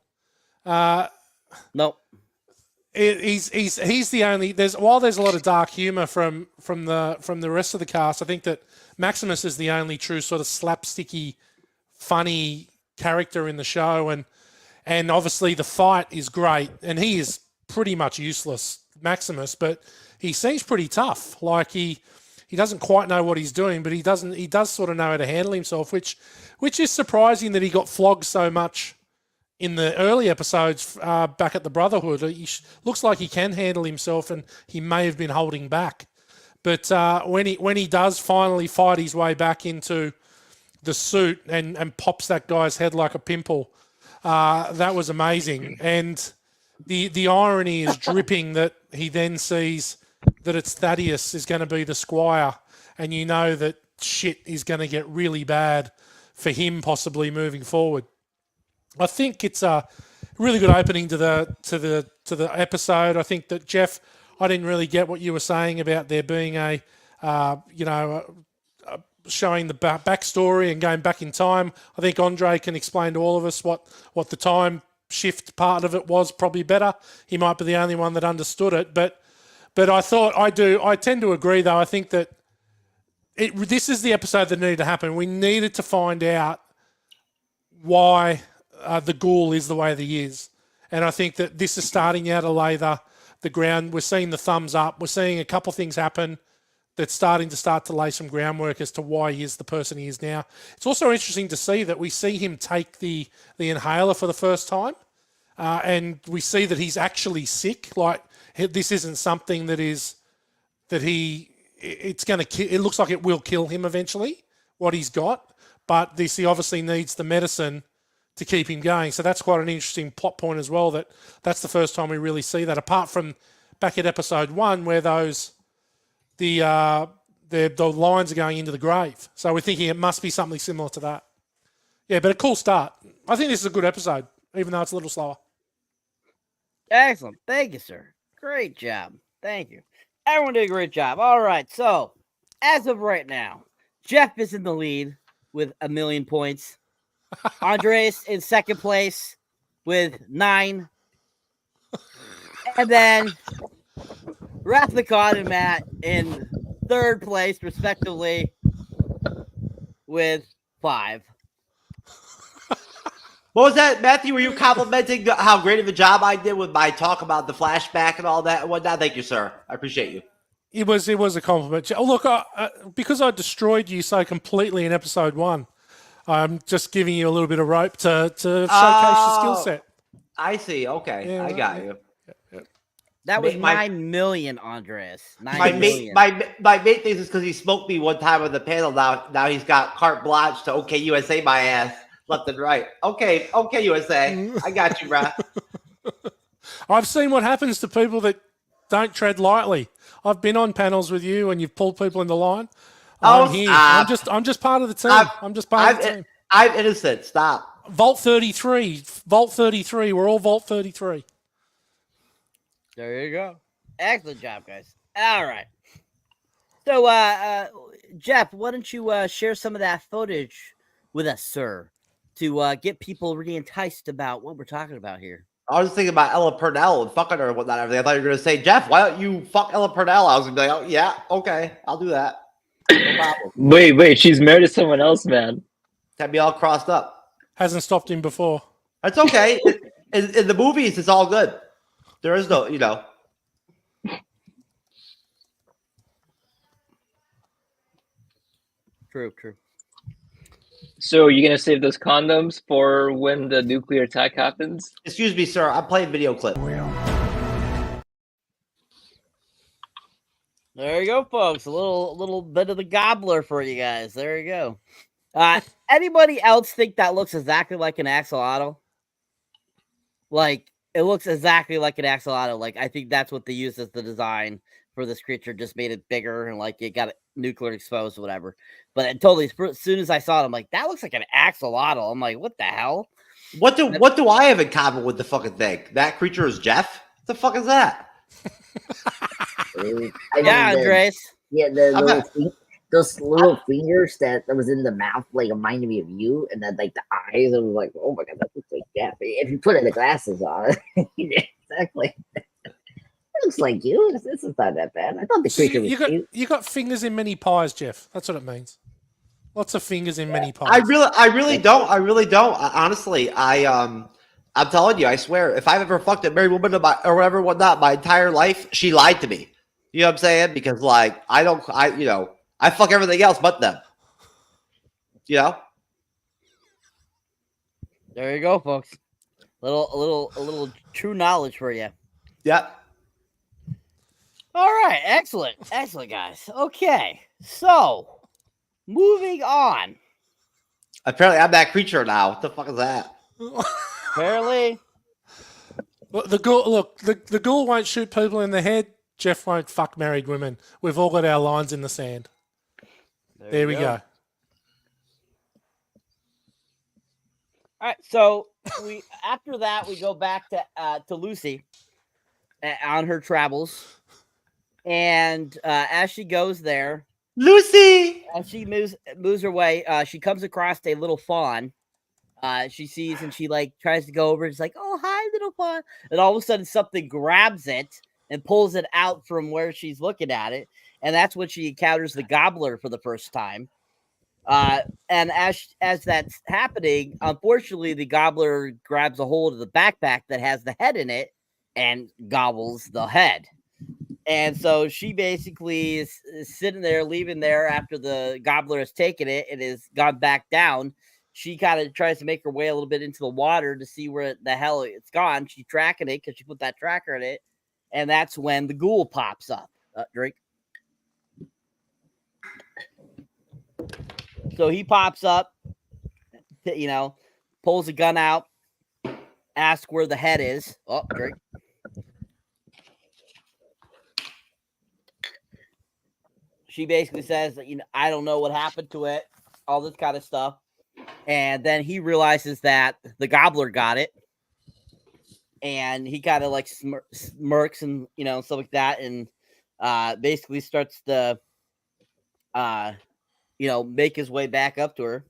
Nope. He's the only. While there's a lot of dark humor from the rest of the cast, I think that Maximus is the only true sort of slapsticky, funny character in the show, and obviously the fight is great, and he is pretty much useless, Maximus, but he seems pretty tough. Like he doesn't quite know what he's doing, but he does sort of know how to handle himself, which is surprising that he got flogged so much in the early episodes back at the Brotherhood. He looks like he can handle himself, and he may have been holding back. But when he does finally fight his way back into the suit and pops that guy's head like a pimple, that was amazing. And the irony is dripping that he then sees that it's Thaddeus is going to be the squire, and you know that shit is going to get really bad for him possibly moving forward. I think it's a really good opening to the episode. I think that Jeff, I didn't really get what you were saying about there being showing the backstory and going back in time. I think Andre can explain to all of us what the time shift part of it was probably better. He might be the only one that understood it, but I tend to agree though. I think that this is the episode that needed to happen. We needed to find out why the ghoul is the way that he is. And I think that this is starting out to lay the ground. We're seeing the thumbs up. We're seeing a couple things happen that's starting to lay some groundwork as to why he is the person he is now. It's also interesting to see that we see him take the inhaler for the first time. And we see that he's actually sick. Like this isn't something it looks like it will kill him eventually, what he's got. But he obviously needs the medicine to keep him going. So that's quite an interesting plot point as well, that's the first time we really see that, apart from back at episode 1 where the lines are going into the grave. So we're thinking it must be something similar to that. Yeah, but a cool start. I think this is a good episode, even though it's a little slower. Excellent. Thank you, sir. Great job. Thank you. Everyone did a great job. All right. So as of right now, Jeff is in the lead with 1 million points. Andres in second place with 9. And then Rathnicon and Matt in third place, respectively, with 5. What was that, Matthew? Were you complimenting how great of a job I did with my talk about the flashback and all that and whatnot? Thank you, sir. I appreciate you. It was a compliment. Oh, look, because I destroyed you so completely in episode 1, I'm just giving you a little bit of rope to showcase your skill set. I see. Okay. Yeah, I got you. That was 9 million, Andres. 9 my million. mate, my mate thinks it's because he smoked me one time on the panel. Now he's got carte blanche to OK USA my ass left and right. Okay, USA. I got you, bro. I've seen what happens to people that don't tread lightly. I've been on panels with you and you've pulled people in the line. I'm here. I'm just part of the team. I'm just part of the team. I'm innocent. Stop. Vault 33. Vault 33. We're all Vault 33. There you go. Excellent job, guys. All right. So, Jeff, why don't you share some of that footage with us, sir, to get people really enticed about what we're talking about here? I was thinking about Ella Purnell and fucking her and whatnot. Everything. I thought you were going to say, Jeff, why don't you fuck Ella Purnell? I was going to be like, oh, yeah, okay, I'll do that. No problem. Wait, she's married to someone else, man. Had me all crossed up. Hasn't stopped him before. That's okay. in the movies, it's all good. There is no, True. So you're going to save those condoms for when the nuclear attack happens? Excuse me, sir. I'm playing video clip. There you go, folks. A little bit of the gobbler for you guys. There you go. Anybody else think that looks exactly like an axolotl? Like It looks exactly like an axolotl. Like, I think that's what they used as the design for this creature, just made it bigger and like it got it nuclear exposed or whatever. But it totally, as soon as I saw it, I'm like, that looks like an axolotl. I'm like, what the hell? What do I have in common with the fucking thing? That creature is Jeff? What the fuck is that? Andres. Yeah, those little fingers that was in the mouth, like, reminded me of you, and then like the eyes, I was like, oh my god, that looks like Jeff. If you put the glasses on, exactly. It looks like you. This is not that bad. I thought the creature was cute. You got fingers in many pies, Jeff. That's what it means. Lots of fingers in many pies. I really don't. Honestly, I'm telling you, I swear, if I've ever fucked a married woman or whatever, whatnot, my entire life, she lied to me. You know what I'm saying? Because like, I fuck everything else but them. You know? There you go, folks. A little true knowledge for you. Yep. All right, excellent, guys. Okay, so moving on. Apparently, I'm that creature now. What the fuck is that? Apparently, the ghoul won't shoot people in the head. Jeff won't fuck married women. We've all got our lines in the sand. There we go. All right, so after that we go back to Lucy on her travels, and as she goes there, Lucy, as she moves her way, she comes across a little fawn. She sees and she like tries to go over. It's like, oh hi, little fawn, and all of a sudden something grabs it and pulls it out from where she's looking at it, and that's when she encounters the gobbler for the first time. And as that's happening, unfortunately, the gobbler grabs a hold of the backpack that has the head in it and gobbles the head. And so she basically is sitting there, leaving there after the gobbler has taken it and has gone back down. She kind of tries to make her way a little bit into the water to see where the hell it's gone. She's tracking it because she put that tracker in it. And that's when the ghoul pops up. Drake. So he pops up, pulls a gun out, asks where the head is. Oh, Drake. She basically says that, I don't know what happened to it, all this kind of stuff. And then he realizes that the gobbler got it. And he kind of like smirks and, stuff like that. And basically starts to, make his way back up to her.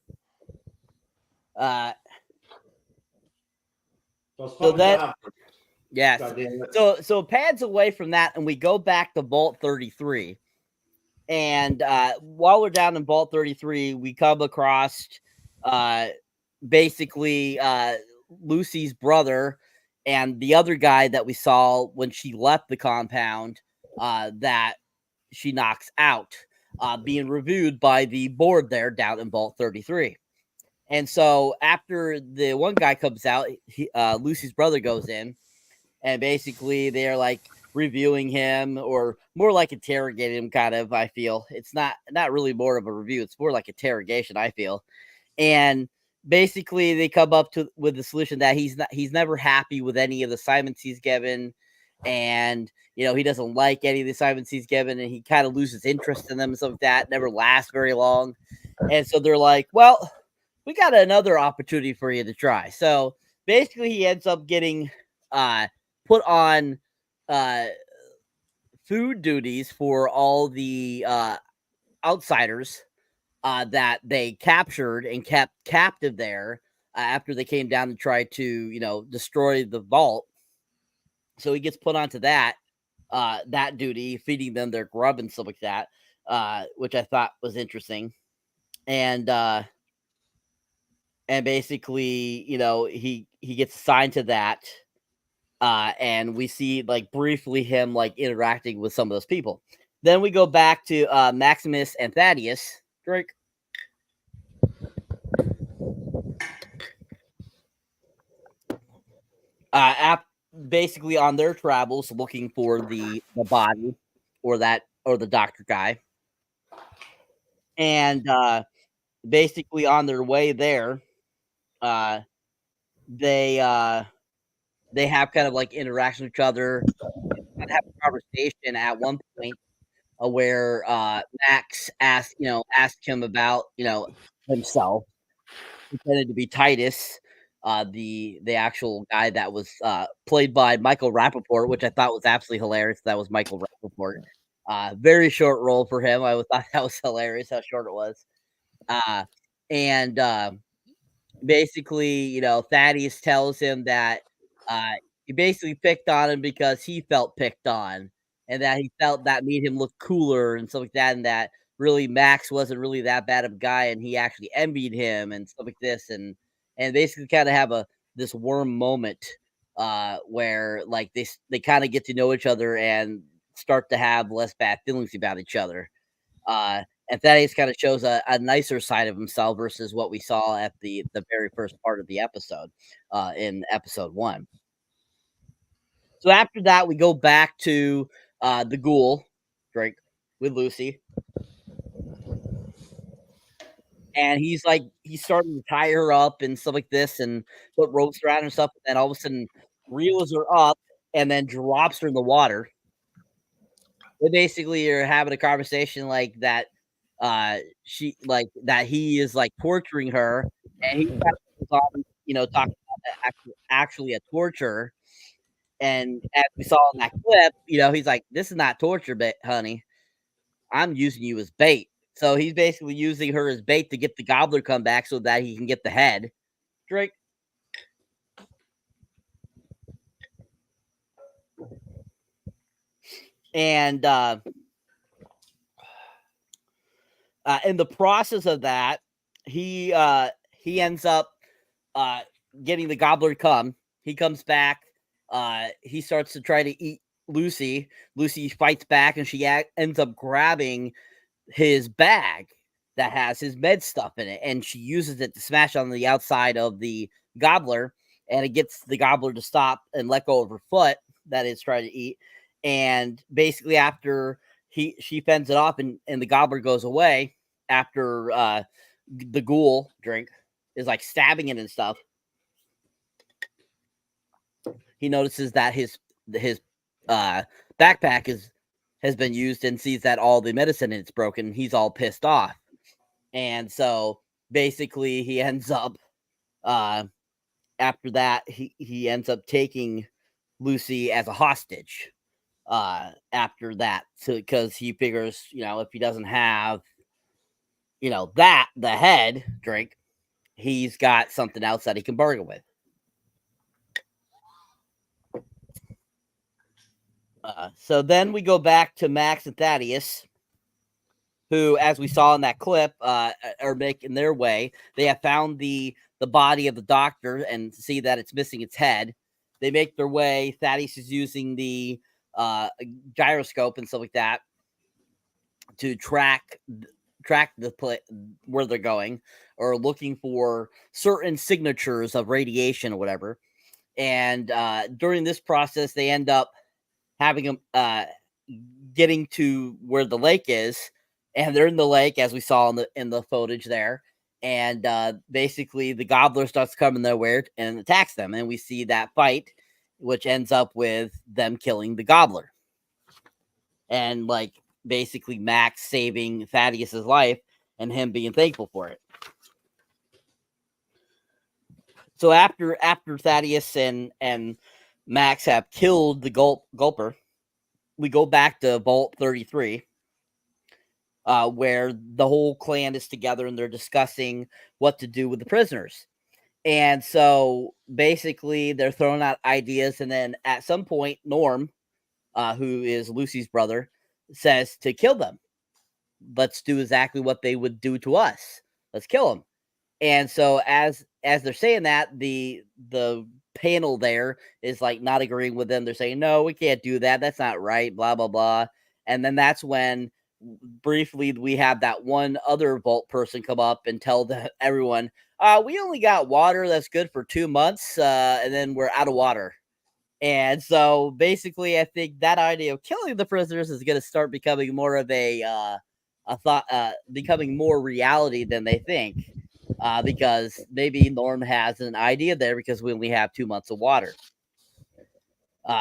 So that, yes. So it pads away from that, and we go back to Vault 33. And while we're down in Vault 33, we come across basically Lucy's brother and the other guy that we saw when she left the compound that she knocks out, being reviewed by the board there down in Vault 33. And so after the one guy comes out, Lucy's brother goes in, and basically they're like reviewing him, or more like interrogating him, kind of. I feel it's not really more of a review; it's more like interrogation, I feel. And basically they come up with the solution that he's never happy with any of the assignments he's given, and he doesn't like any of the assignments he's given, and he kind of loses interest in them and stuff like that. Never lasts very long. And so they're like, well, we got another opportunity for you to try. So basically he ends up getting put on food duties for all the outsiders that they captured and kept captive there after they came down to try to, destroy the vault. So he gets put onto that duty, feeding them their grub and stuff like that, which I thought was interesting. And basically, he gets assigned to that. And we see like briefly him like interacting with some of those people. Then we go back to Maximus and Thaddeus. Drake. Basically on their travels looking for the body or the doctor guy. And basically on their way there, they they have kind of like interaction with each other, and have a conversation at one point where Max asked him about himself. Pretended to be Titus, the actual guy that was played by Michael Rappaport, which I thought was absolutely hilarious. That was Michael Rappaport. Very short role for him. I thought that was hilarious how short it was. And basically, Thaddeus tells him that he basically picked on him because he felt picked on, and that he felt that made him look cooler and stuff like that, and that really Max wasn't really that bad of a guy, and he actually envied him and stuff like this, and basically kind of have this worm moment where like they kind of get to know each other and start to have less bad feelings about each other. And Thaddeus kind of shows a nicer side of himself versus what we saw at the very first part of the episode, in episode 1. So after that, we go back to the ghoul drink with Lucy. And he's starting to tie her up and stuff like this and put ropes around her and stuff. And then all of a sudden reels her up and then drops her in the water. They basically are having a conversation like that. He is like torturing her, and he's talking about actually a torture. And as we saw in that clip, he's like, "This is not torture, honey. I'm using you as bait." So he's basically using her as bait to get the gobbler come back so that he can get the head. Drake. And in the process of that, he ends up getting the gobbler to come. He comes back. He starts to try to eat Lucy. Lucy fights back, and she ends up grabbing his bag that has his med stuff in it, and she uses it to smash on the outside of the gobbler, and it gets the gobbler to stop and let go of her foot that it's trying to eat. And basically after she fends it off and the gobbler goes away after the ghoul drink is like stabbing it and stuff, he notices that his backpack has been used and sees that all the medicine in it's broken. He's all pissed off. And so basically he ends up after that he ends up taking Lucy as a hostage after that, so because he figures if he doesn't have the head drink, he's got something else that he can bargain with. So then we go back to Max and Thaddeus, who, as we saw in that clip, are making their way. They have found the body of the doctor and see that it's missing its head. They make their way. Thaddeus is using the gyroscope and stuff like that to track where they're going, or looking for certain signatures of radiation or whatever. And during this process, they end up having them getting to where the lake is, and they're in the lake, as we saw in the footage there. And basically, the gobbler starts coming their way and attacks them, and we see that fight, which ends up with them killing the gobbler, and like basically Max saving Thaddeus's life and him being thankful for it. So after Thaddeus and Max have killed the gulper, we go back to Vault 33, where the whole clan is together and they're discussing what to do with the prisoners. And so basically they're throwing out ideas, and then at some point Norm, who is Lucy's brother, says to kill them. Let's do exactly what they would do to us. Let's kill them. And so as they're saying that, the panel there is like not agreeing with them. They're saying, no, we can't do that. That's not right. Blah, blah, blah. And then that's when briefly we have that one other vault person come up and tell everyone, we only got water that's good for 2 months, and then we're out of water. And so basically I think that idea of killing the prisoners is going to start becoming more of a thought, becoming more reality than they think, because maybe Norm has an idea there, because we only have 2 months of water.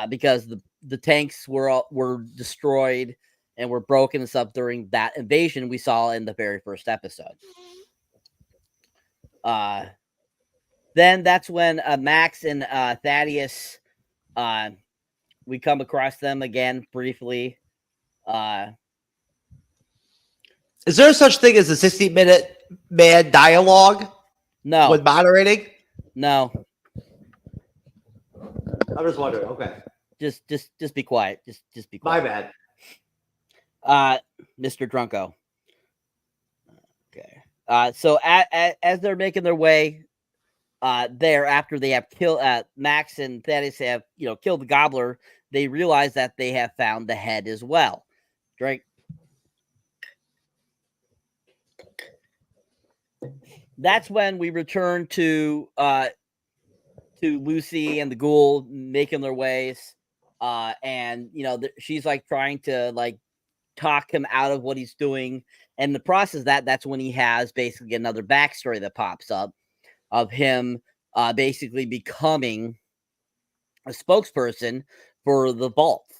because the tanks were destroyed and were broken and stuff during that invasion we saw in the very first episode. Then that's when Max and Thaddeus, we come across them again briefly. Is there such thing as a 60-minute man dialogue? No. With moderating? No. I'm just wondering. Okay. Just be quiet. Just be quiet. My bad. Mr. Drunko. Okay. So as they're making their way there, after they have killed Max and Thaddeus have killed the gobbler, they realize that they have found the head as well. Drink. That's when we return to Lucy and the ghoul making their ways, and she's like trying to like talk him out of what he's doing. And in the process of that's when he has basically another backstory that pops up of him basically becoming a spokesperson for the vault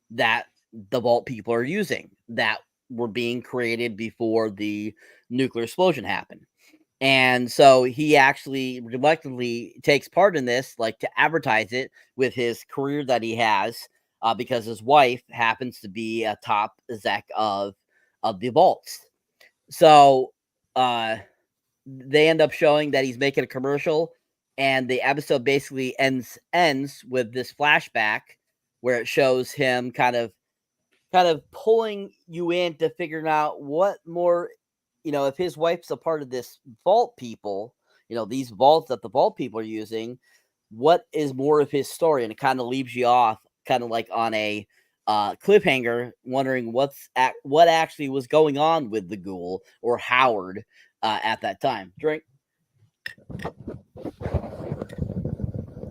that the vault people are using that were being created before the nuclear explosion happened. And so he actually reluctantly takes part in this, like to advertise it with his career that he has, because his wife happens to be a top exec of the vaults. So they end up showing that he's making a commercial, and the episode basically ends with this flashback where it shows him kind of pulling you in to figure out what more. If his wife's a part of this vault people, these vaults that the vault people are using, what is more of his story? And it kind of leaves you off kind of like on a cliffhanger, wondering what actually was going on with the ghoul or Howard at that time. Drink.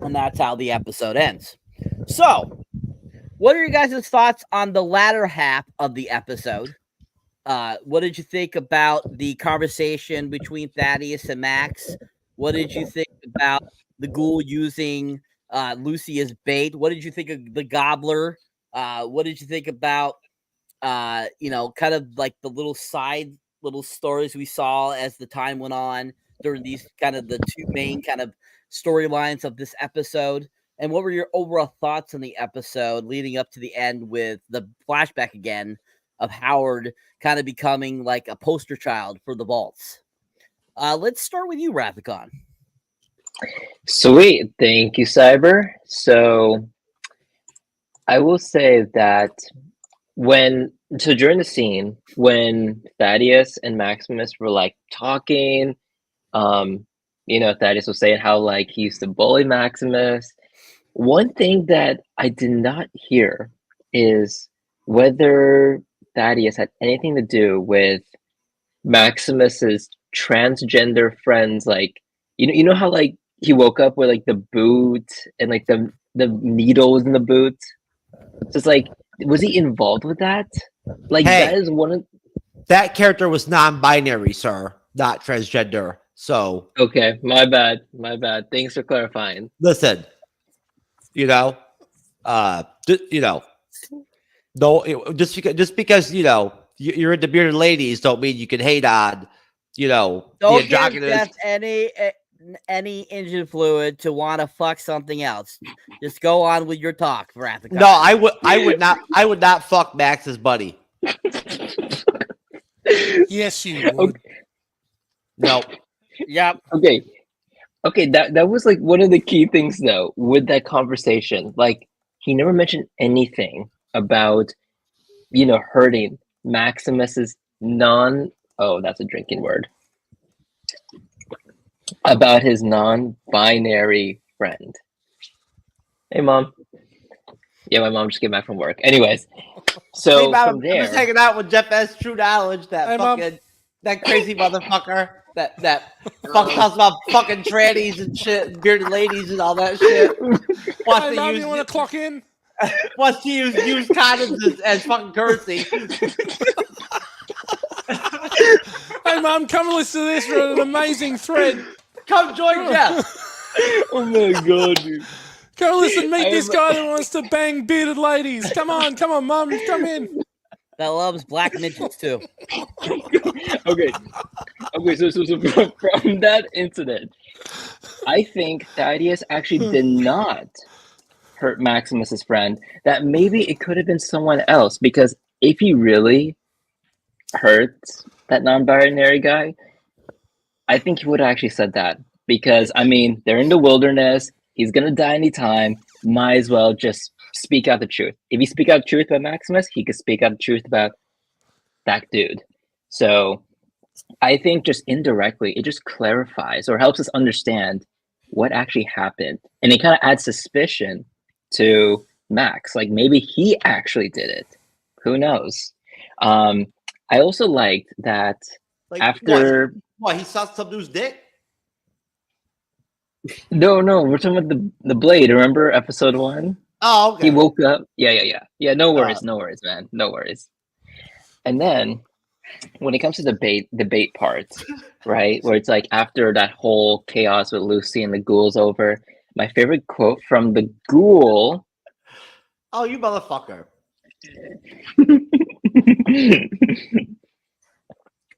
And that's how the episode ends. So, what are your guys' thoughts on the latter half of the episode? What did you think about the conversation between Thaddeus and Max? What did you think about the ghoul using Lucy as bait? What did you think of the gobbler? What did you think about, kind of like the little stories we saw as the time went on during these kind of the two main kind of storylines of this episode? And what were your overall thoughts on the episode leading up to the end with the flashback again of Howard kind of becoming like a poster child for the vaults? Let's start with you, Rathicon. Sweet. Thank you, Cyber. So I will say that during the scene when Thaddeus and Maximus were like talking, Thaddeus was saying how like he used to bully Maximus. One thing that I did not hear is whether Thaddeus had anything to do with Maximus's transgender friends. Like, you know how like he woke up with like the boot and like the needles in the boot. So it's like, was he involved with that? Like, that is one of that character was non-binary, sir, not transgender. So okay, my bad. Thanks for clarifying. Listen, no, just because you're into bearded ladies don't mean you can hate on don't the androgynous. give any engine fluid to want to fuck something else. Just go on with your talk, Rathicon. No, I would not fuck Max's buddy. Yes, you would. Okay. No. Yep. Okay, that was like one of the key things though with that conversation. Like, he never mentioned anything about hurting Maximus's that's a drinking word, about his non-binary friend. Hey, Mom. Yeah, my mom just came back from work. Anyways, so hey, Mom, from there, I'm just hanging out with Jeff S. TrueKnowledge, that crazy motherfucker that talks about fucking trannies and shit, bearded ladies and all that shit. Hey, Mom, you want to clock in? Wants to use condoms as fucking currency. Hey, Mom, come listen to this for an amazing thread. Come join Jeff. oh my god, dude. Go listen, meet this guy that wants to bang bearded ladies. Come on, Mum, come in. That loves black midgets too. Okay, so from that incident, I think Thaddeus actually did not hurt Maximus's friend. That maybe it could have been someone else, because if he really hurt that non-binary guy, I think he would have actually said that. Because, I mean, they're in the wilderness. He's going to die anytime. Might as well just speak out the truth. If he speak out the truth about Maximus, he could speak out the truth about that dude. So I think just indirectly, it just clarifies or helps us understand what actually happened. And it kind of adds suspicion to Max. Like, maybe he actually did it. Who knows? I also liked that after... What, he saw some dude's dick? No, we're talking about the blade. Remember episode 1? Oh, okay. He woke up. Yeah. No worries, man. No worries. And then when it comes to the debate part, right, where it's like after that whole chaos with Lucy and the ghoul's over, my favorite quote from the ghoul. Oh, you motherfucker.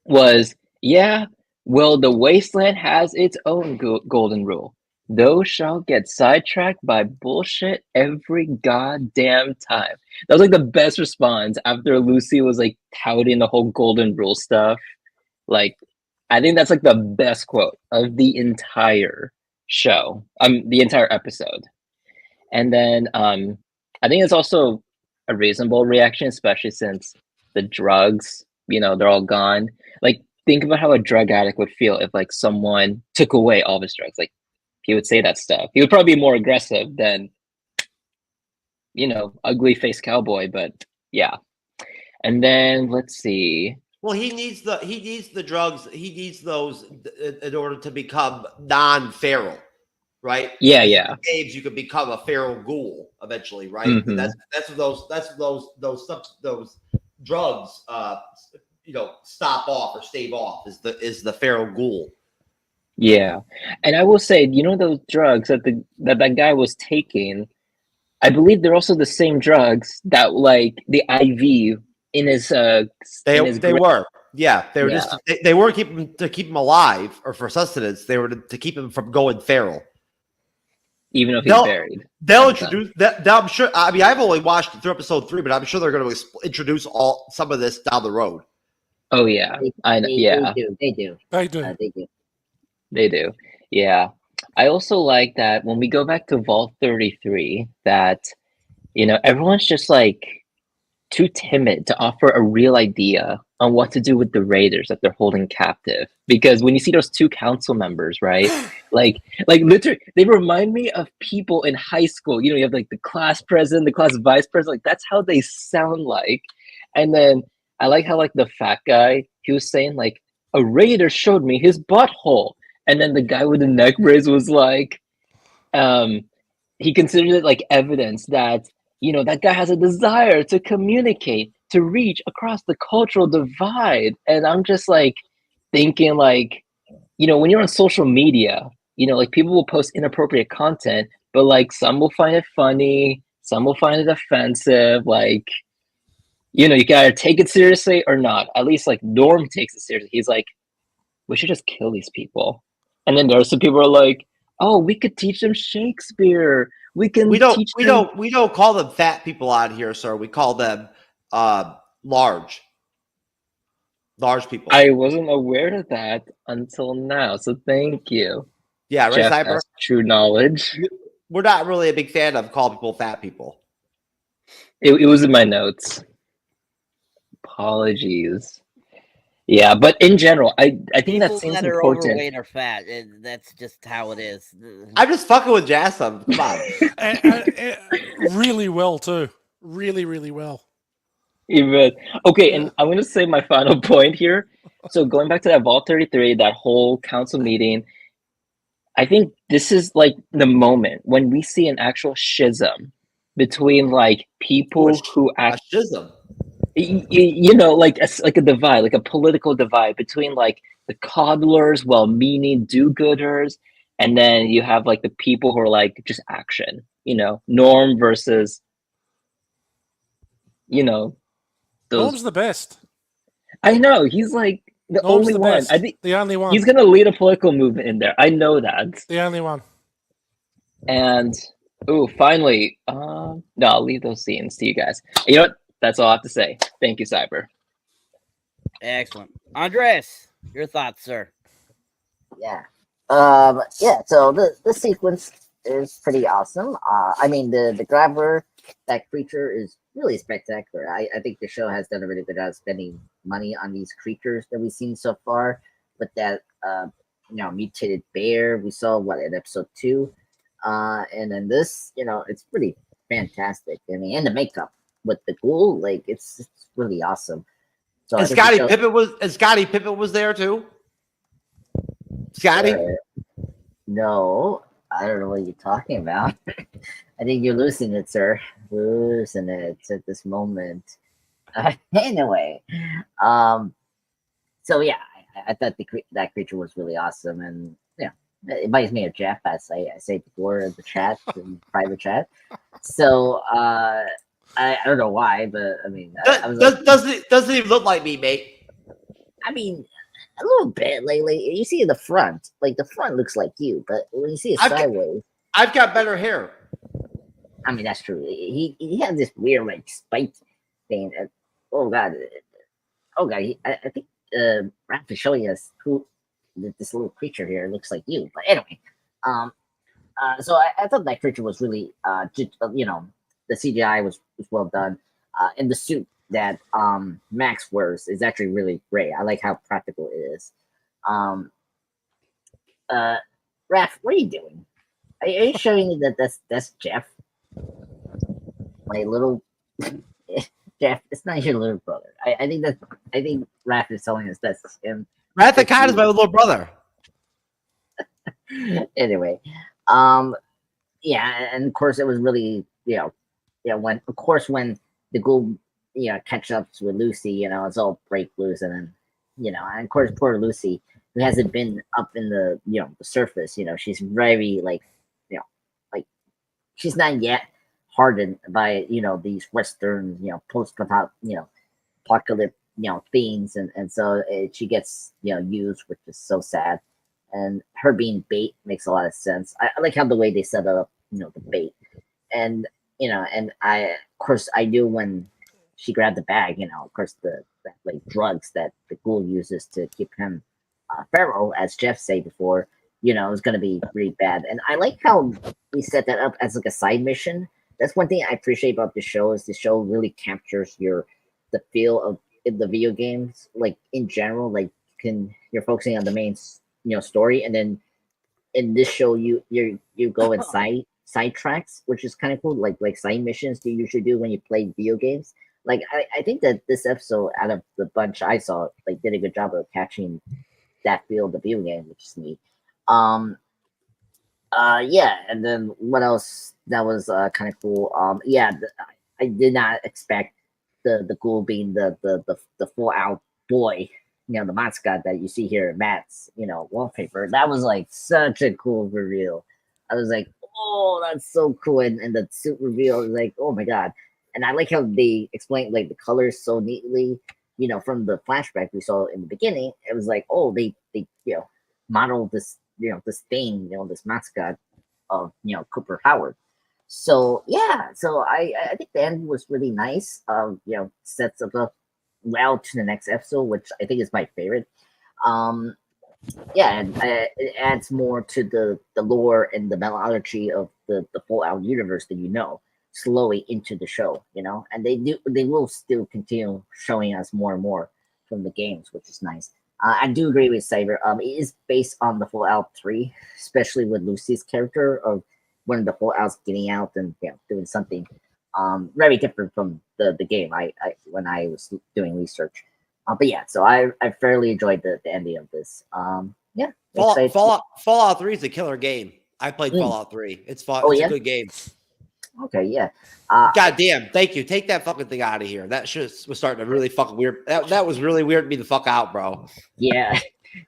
Was, yeah, well, the wasteland has its own golden rule. Those shall get sidetracked by bullshit every goddamn time. That was like the best response after Lucy was like touting the whole golden rule stuff. Like, I think that's like the best quote of the entire show, the entire episode. And then I think it's also a reasonable reaction, especially since the drugs, they're all gone. Like, think about how a drug addict would feel if like someone took away all of his drugs. Like, he would say that stuff. He would probably be more aggressive than, ugly face cowboy. But yeah. And then let's see. Well, he needs the drugs. He needs those in order to become non-feral, right? Yeah. Caves, you could become a feral ghoul eventually, right? Mm-hmm. That's what those drugs stop off or stave off is the feral ghoul. Yeah, and I will say, those drugs that guy was taking, I believe they're also the same drugs that like the IV in his they were just they weren't to keep him alive or for sustenance. They were to keep him from going feral. Even if he's buried. They'll introduce that. I'm sure. I mean, I've only watched through episode 3, but I'm sure they're going to introduce some of this down the road. Oh yeah, They do. They do. Yeah. I also like that when we go back to Vault 33, that, everyone's just like too timid to offer a real idea on what to do with the raiders that they're holding captive. Because when you see those 2 council members, right? like literally, they remind me of people in high school. You have like the class president, the class vice president. Like, that's how they sound like. And then I like how like the fat guy, he was saying like, a raider showed me his butthole. And then the guy with the neck brace was like, he considered it like evidence that, that guy has a desire to communicate, to reach across the cultural divide. And I'm just like thinking like, when you're on social media, like people will post inappropriate content, but like some will find it funny, some will find it offensive. Like, you can either take it seriously or not. At least like Norm takes it seriously. He's like, we should just kill these people. And then there are some people who are like, oh, we could teach them Shakespeare. We don't call them fat people out here, sir. We call them large people. I wasn't aware of that until now, so thank you. Yeah, right, Jeff Cyber? has true knowledge. We're not really a big fan of calling people fat people. It was in my notes. Apologies. Yeah, but in general, I think that seems that are important. Overweight or fat, that's just how it is. I'm just fucking with Jasmine. Come on. Really well too. Really, really well. Even okay, and I'm gonna say my final point here. So going back to that Vault 33, that whole council meeting, I think this is like the moment when we see an actual schism between like people who act schism. Like a divide, like a political divide between like the coddlers, well-meaning do-gooders, and then you have like the people who are like just action. Norm versus, those. Norm's the best. I know, he's like the Norm's only the one. best. I think the only one. he's gonna lead a political movement in there. I know that. The only one. And finally, no, I'll leave those scenes to you guys. You know what? That's all I have to say. Thank you, Cyber. Excellent. Andres, your thoughts, sir? Yeah. So the sequence is pretty awesome. I mean, the grabber, that creature is really spectacular. I think the show has done a really good job spending money on these creatures that we've seen so far. With that, mutated bear we saw in episode 2, and then this, it's pretty fantastic. I mean, and the makeup with the ghoul, like it's really awesome. So and Scottie Pippen was there too. Scotty? No, I don't know what you're talking about. I think you're losing it, sir. Losing it at this moment. Anyway, so yeah, I thought that creature was really awesome, and yeah, it reminds me of Jeff, as I say before in the chat, in private chat. So I don't know why, but I mean, doesn't even look like me, mate. I mean, a little bit. Like you see the front, like the front looks like you, but when you see it sideways, I've got better hair. I mean, that's true. He has this weird like spike thing. Oh god, I think Raph is showing us who this little creature here looks like you. But anyway, so I thought that creature was really the CGI was well done, and the suit that Max wears is actually really great. I like how practical it is. Raph, what are you doing? Are you showing me that that's Jeff? My little Jeff, it's not your little brother. I think Raph is telling us that's him. Raph the Cat is my little brother. Anyway, yeah, and of course it was really when the ghoul catch up with Lucy, it's all break loose, and then and of course poor Lucy, who hasn't been up in the the surface, she's very like she's not yet hardened by these Western post apocalypse themes, and so she gets used, which is so sad. And her being bait makes a lot of sense. I like how the way they set up the bait, and and of course I knew when she grabbed the bag, of course the like drugs that the ghoul uses to keep him feral, as Jeff said before, it was going to be really bad. And I like how we set that up as like a side mission. That's one thing I appreciate about the show, is the show really captures the feel of the video games, like in general. Like you're focusing on the main story, and then in this show you go in side tracks, which is kind of cool, like side missions you usually do when you play video games. Like I think that this episode, out of the bunch I saw, like did a good job of catching that feel of the video game, which is neat. Yeah, and then what else that was kind of cool? I did not expect the ghoul being the full out boy, the mascot that you see here at Matt's wallpaper. That was like such a cool reveal. I was like, oh, that's so cool. And the suit reveal is like, oh my god. And I like how they explained like the colors so neatly, from the flashback we saw in the beginning. It was like, oh, they modeled this this thing, this mascot of Cooper Howard. So yeah, so I think the end was really nice. Sets us up well to the next episode, which I think is my favorite. Yeah, and it adds more to the lore and the mythology of the Fallout universe that slowly into the show, and they will still continue showing us more and more from the games, which is nice. I do agree with Cyber. It is based on the Fallout 3, especially with Lucy's character of when the Fallout's getting out and doing something very different from the game. I when I was doing research, but yeah, so I fairly enjoyed the ending of this. Yeah, Fallout 3 is a killer game. I played Fallout 3. It's fun. It's a good game. Okay, yeah. God damn, thank you. Take that fucking thing out of here. That shit was starting to really fucking weird. That was really weird to me the fuck out, bro. Yeah.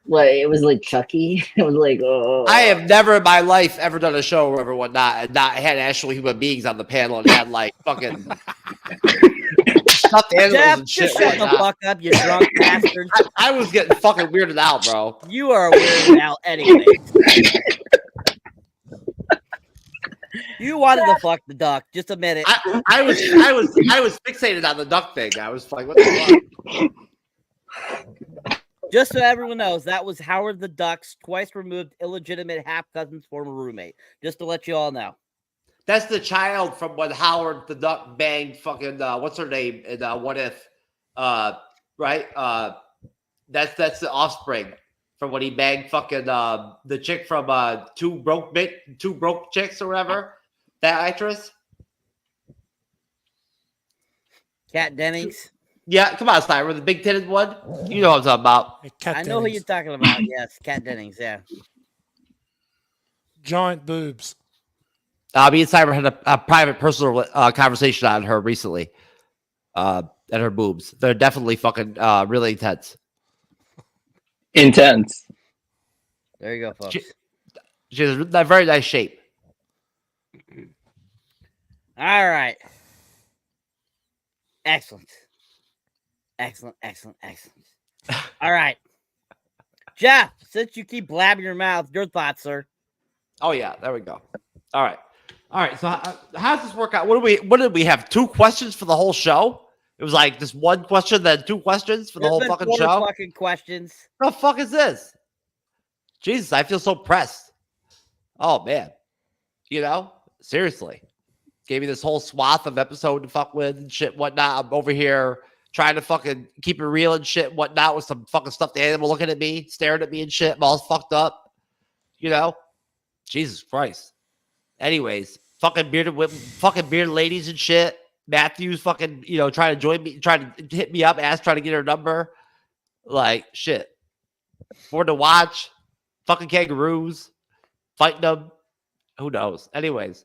What, it was like Chucky? It was like, oh. I have never in my life ever done a show or whatnot and not had actual human beings on the panel and had like fucking stuffed animals Jeff, and shit. just shut the fuck up, you drunk bastard. I was getting fucking weirded out, bro. You are weirded out anyway. You wanted to fuck the duck. Just admit it. I was fixated on the duck thing. I was like, what the fuck? Just so everyone knows, that was Howard the Duck's twice removed illegitimate half cousin's former roommate. Just to let you all know. That's the child from when Howard the Duck banged fucking what's her name in What If, right? That's the offspring from when he banged fucking the chick from Two Broke Chicks or whatever. That actress. Kat Dennings. Yeah, come on, Cyber, the big titted one. You know what I'm talking about. I know who you're talking about. Yes, Kat Dennings. Yeah. Giant boobs. Me and Cyber had a private, personal conversation on her recently. And her boobs. They're definitely fucking really intense. Intense. There you go, folks. She has a very nice shape. All right. Excellent. All right. Jeff, since you keep blabbing your mouth, your thoughts, sir. Oh, yeah. There we go. All right. So how does this work out? What did we have? 2 questions for the whole show? It was like just 1 question, then 2 questions for the whole fucking 4 show? fucking questions. What the fuck is this? Jesus, I feel so pressed. Oh, man. Seriously. Gave me this whole swath of episode to fuck with and shit, whatnot. I'm over here trying to fucking keep it real and shit, whatnot, with some fucking stuffed animal looking at me, staring at me and shit. I'm all fucked up. Jesus Christ. Anyways, fucking bearded ladies and shit. Matthew's fucking, trying to join me, trying to hit me up, trying to get her number. Like, shit. Bored to watch. Fucking kangaroos. Fighting them. Who knows? Anyways.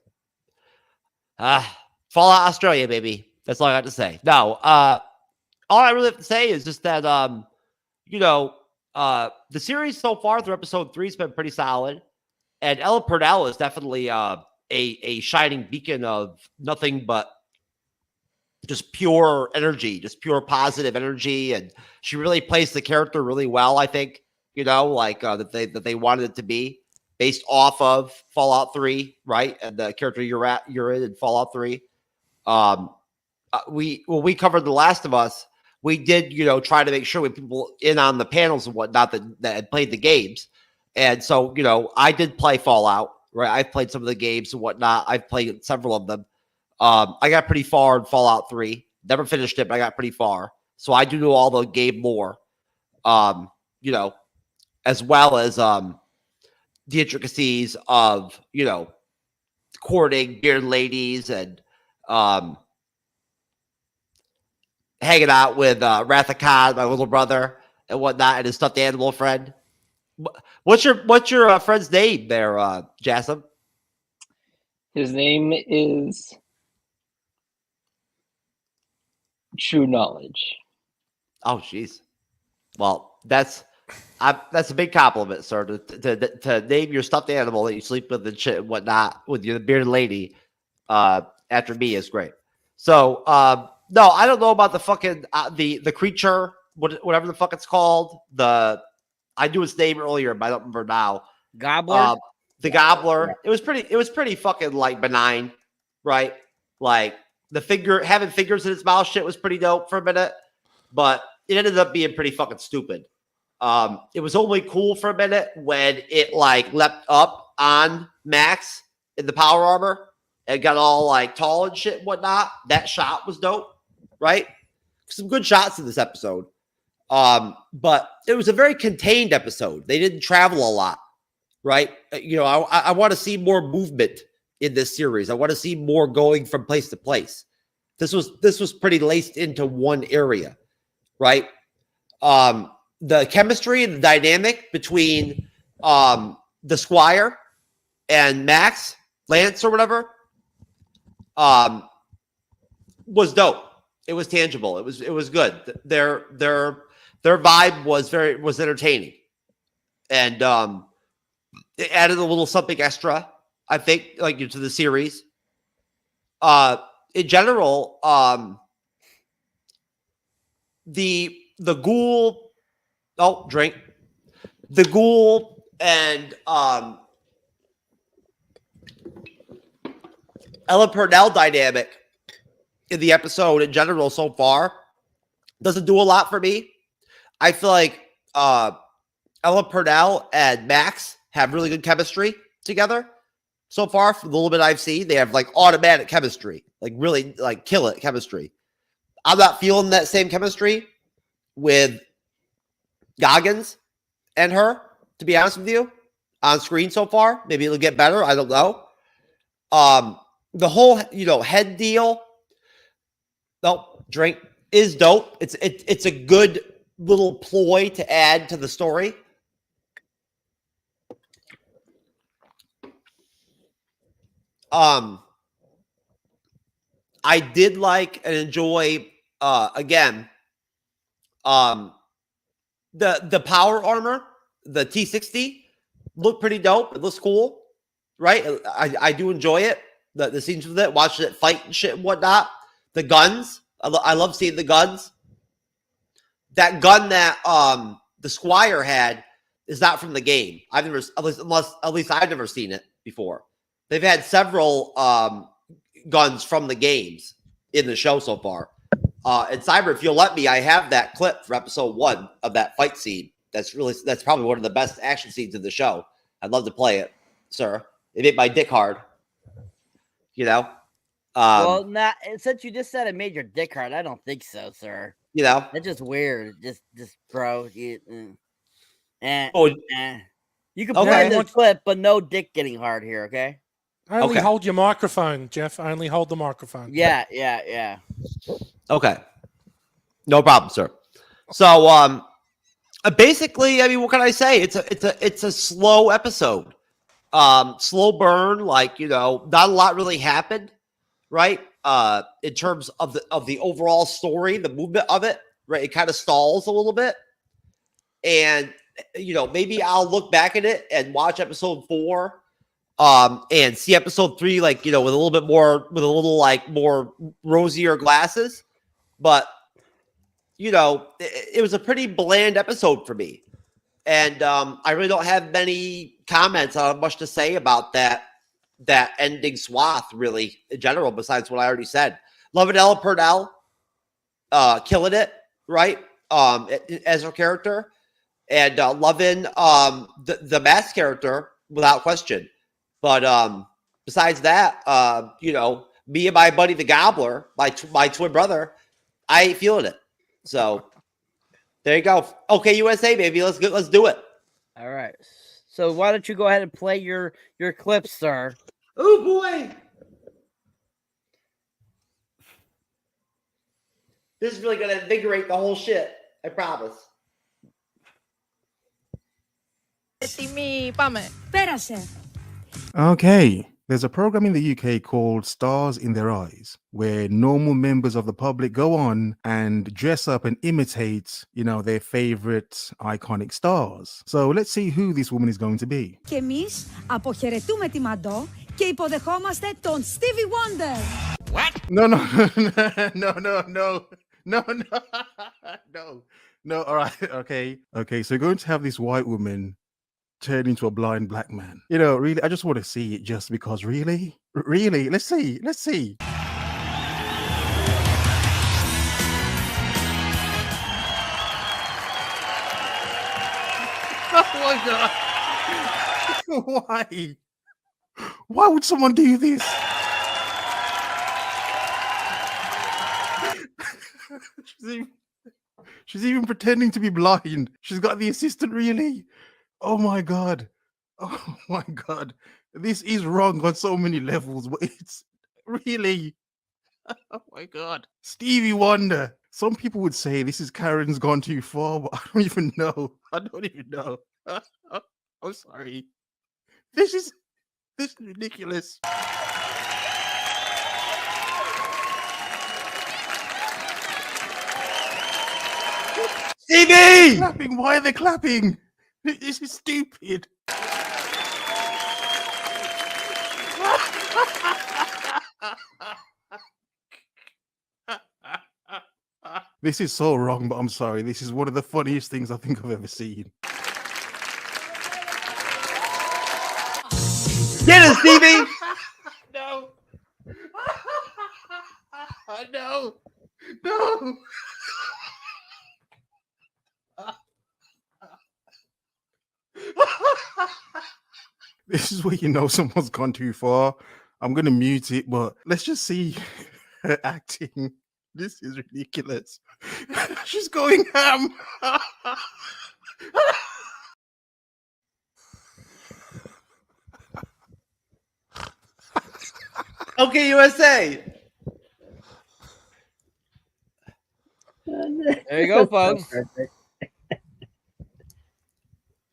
Fallout Australia, baby. That's all I got to say. No, all I really have to say is just that, the series so far through episode 3 has been pretty solid. And Ella Purnell is definitely a shining beacon of nothing but just pure energy, just pure positive energy. And she really plays the character really well, I think, that they wanted it to be. Based off of Fallout 3, right? And the character you're in Fallout 3. When we covered The Last of Us, we did, try to make sure we people in on the panels and whatnot that had played the games. And so, I did play Fallout, right? I've played some of the games and whatnot. I've played several of them. I got pretty far in Fallout 3. Never finished it, but I got pretty far. So I do know all the game lore, as well as the intricacies of, courting bearded ladies and hanging out with Wrath of Khan, my little brother, and whatnot, and his stuffed animal friend. What's your friend's name there, Jassim? His name is TrueKnowledge. Oh, jeez. Well, that's a big compliment, sir. To name your stuffed animal that you sleep with and shit and whatnot with your bearded lady after me is great. So no, I don't know about the fucking the creature, whatever the fuck it's called. I knew its name earlier, but I don't remember now. Gobbler. The gobbler. It was pretty fucking like benign, right? Like having fingers in its mouth shit was pretty dope for a minute, but it ended up being pretty fucking stupid. It was only cool for a minute when it like leapt up on Max in the power armor and got all like tall and shit and whatnot. That shot was dope, right? Some good shots in this episode. But it was a very contained episode. They didn't travel a lot, right? I want to see more movement in this series. I want to see more going from place to place. This was pretty laced into one area, right? The chemistry and the dynamic between the Squire and Max, Lance or whatever, was dope. It was tangible. It was good. Their vibe was entertaining, and it added a little something extra, I think, like to the series. In general, the ghoul, the ghoul and Ella Purnell dynamic in the episode in general so far doesn't do a lot for me. I feel like Ella Purnell and Max have really good chemistry together so far. From the little bit I've seen, they have like automatic chemistry, like really like kill it chemistry. I'm not feeling that same chemistry with Goggins and her, to be honest with you, on screen so far. Maybe it'll get better. I don't know. The whole, head deal, drink is dope. It's a good little ploy to add to the story. I did like and enjoy again the power armor, the T60 looked pretty dope. It looks cool, right? I do enjoy it. The scenes with it, watching it fight and shit and whatnot. The guns, I love seeing the guns. That gun that the Squire had is not from the game. I've never, at least I've never seen it before. They've had several guns from the games in the show so far. And Cyber, if you'll let me, I have that clip for episode 1 of that fight scene. That's probably one of the best action scenes in the show. I'd love to play it, sir. It made my dick hard. Well, since you just said it made your dick hard, I don't think so, sir. That's just weird. Just bro. You can play this clip, but no dick getting hard here, okay? Only hold your microphone, Jeff. Only hold the microphone. Yeah. Okay. No problem, sir. So, basically, I mean, what can I say? It's a slow episode. Slow burn, like, not a lot really happened, right? In terms of the overall story, the movement of it, right? It kind of stalls a little bit. And, maybe I'll look back at it and watch episode 4 and see episode 3, like, with a little bit more, with a little like more rosier glasses. But, it was a pretty bland episode for me. And I really don't have many comments. I don't have much to say about that ending swath, really, in general, besides what I already said. Loving Ella Purnell, killing it, right, as her character. And loving the Mask character, without question. But besides that, me and my buddy the Gobbler, my twin brother, I ain't feeling it. So there you go. Okay, USA, baby. Let's do it. All right. So why don't you go ahead and play your clips, sir? Oh boy. This is really gonna invigorate the whole shit. I promise. Okay. There's a program in the UK called Stars in Their Eyes, where normal members of the public go on and dress up and imitate, their favorite iconic stars. So let's see who this woman is going to be. Και εμείς αποχαιρετούμε τη Μαντό και υποδεχόμαστε τον Stevie Wonder. What? No. All right. Okay. So we're going to have this white woman turn into a blind black man. Really, I just want to see it just because, really, let's see. Oh my God. Why would someone do this? She's even pretending to be blind. She's got the assistant, really. Oh my God. This is wrong on so many levels, but it's really, oh my God. Stevie Wonder. Some people would say this is Karen's gone too far, but I don't even know. I'm sorry. This is ridiculous. Stevie! Clapping. Why are they clapping? This is stupid. This is so wrong, but I'm sorry. This is one of the funniest things I think I've ever seen. Get it, Stevie! No. No. No. This is where you know someone's gone too far. I'm going to mute it, but let's just see her acting. This is ridiculous. She's going ham. Okay, USA. There you go, folks.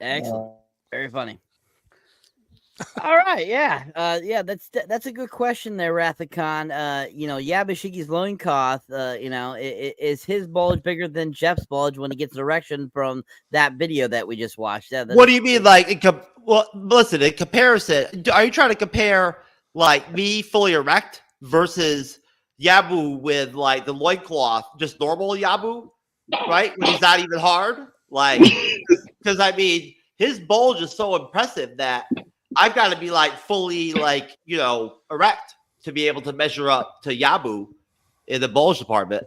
Excellent. Very funny. All right, yeah, that's a good question there, Rathacon. Yabashiki's loincloth, is his bulge bigger than Jeff's bulge when he gets erection from that video that we just watched? What do you mean, like? Well, listen, in comparison, are you trying to compare like me fully erect versus Yabu with like the loincloth, just normal Yabu, right? When he's not even hard, like, because I mean, his bulge is so impressive that I've got to be like fully like, erect to be able to measure up to Yabu in the bulge department.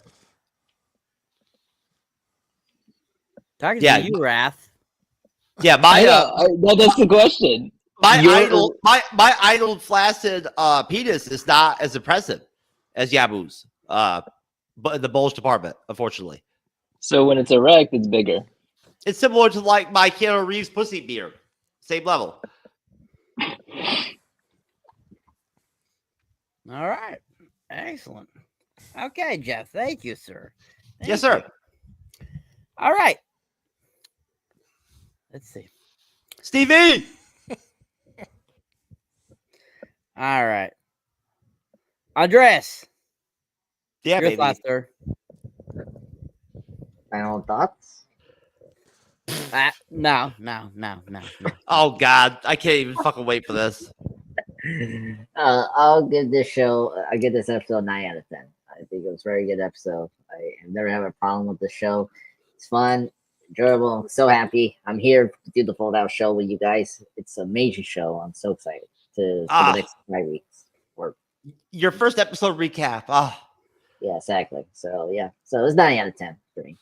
Talking to you, Wrath. Yeah, that's the question. My idle flaccid penis is not as impressive as Yabu's, but in the bulge department, unfortunately. So when it's erect, it's bigger. It's similar to like my Keanu Reeves pussy beard, same level. All right. Excellent. Okay, Jeff. Thank you, sir. Yes, sir. All right. Let's see. Stevie! All right. Andres. Yeah, your baby. thoughts, sir. Final thoughts? No. Oh, God. I can't even fucking wait for this. I'll give this episode 9 out of 10. I think it was a very good episode. I never have a problem with the show. It's fun, enjoyable. I'm so happy. I'm here to do the fold-out show with you guys. It's a major show. I'm so excited for the next 5 weeks. Your first episode recap. Oh. Yeah, exactly. So, yeah. So it's 9 out of 10 for me.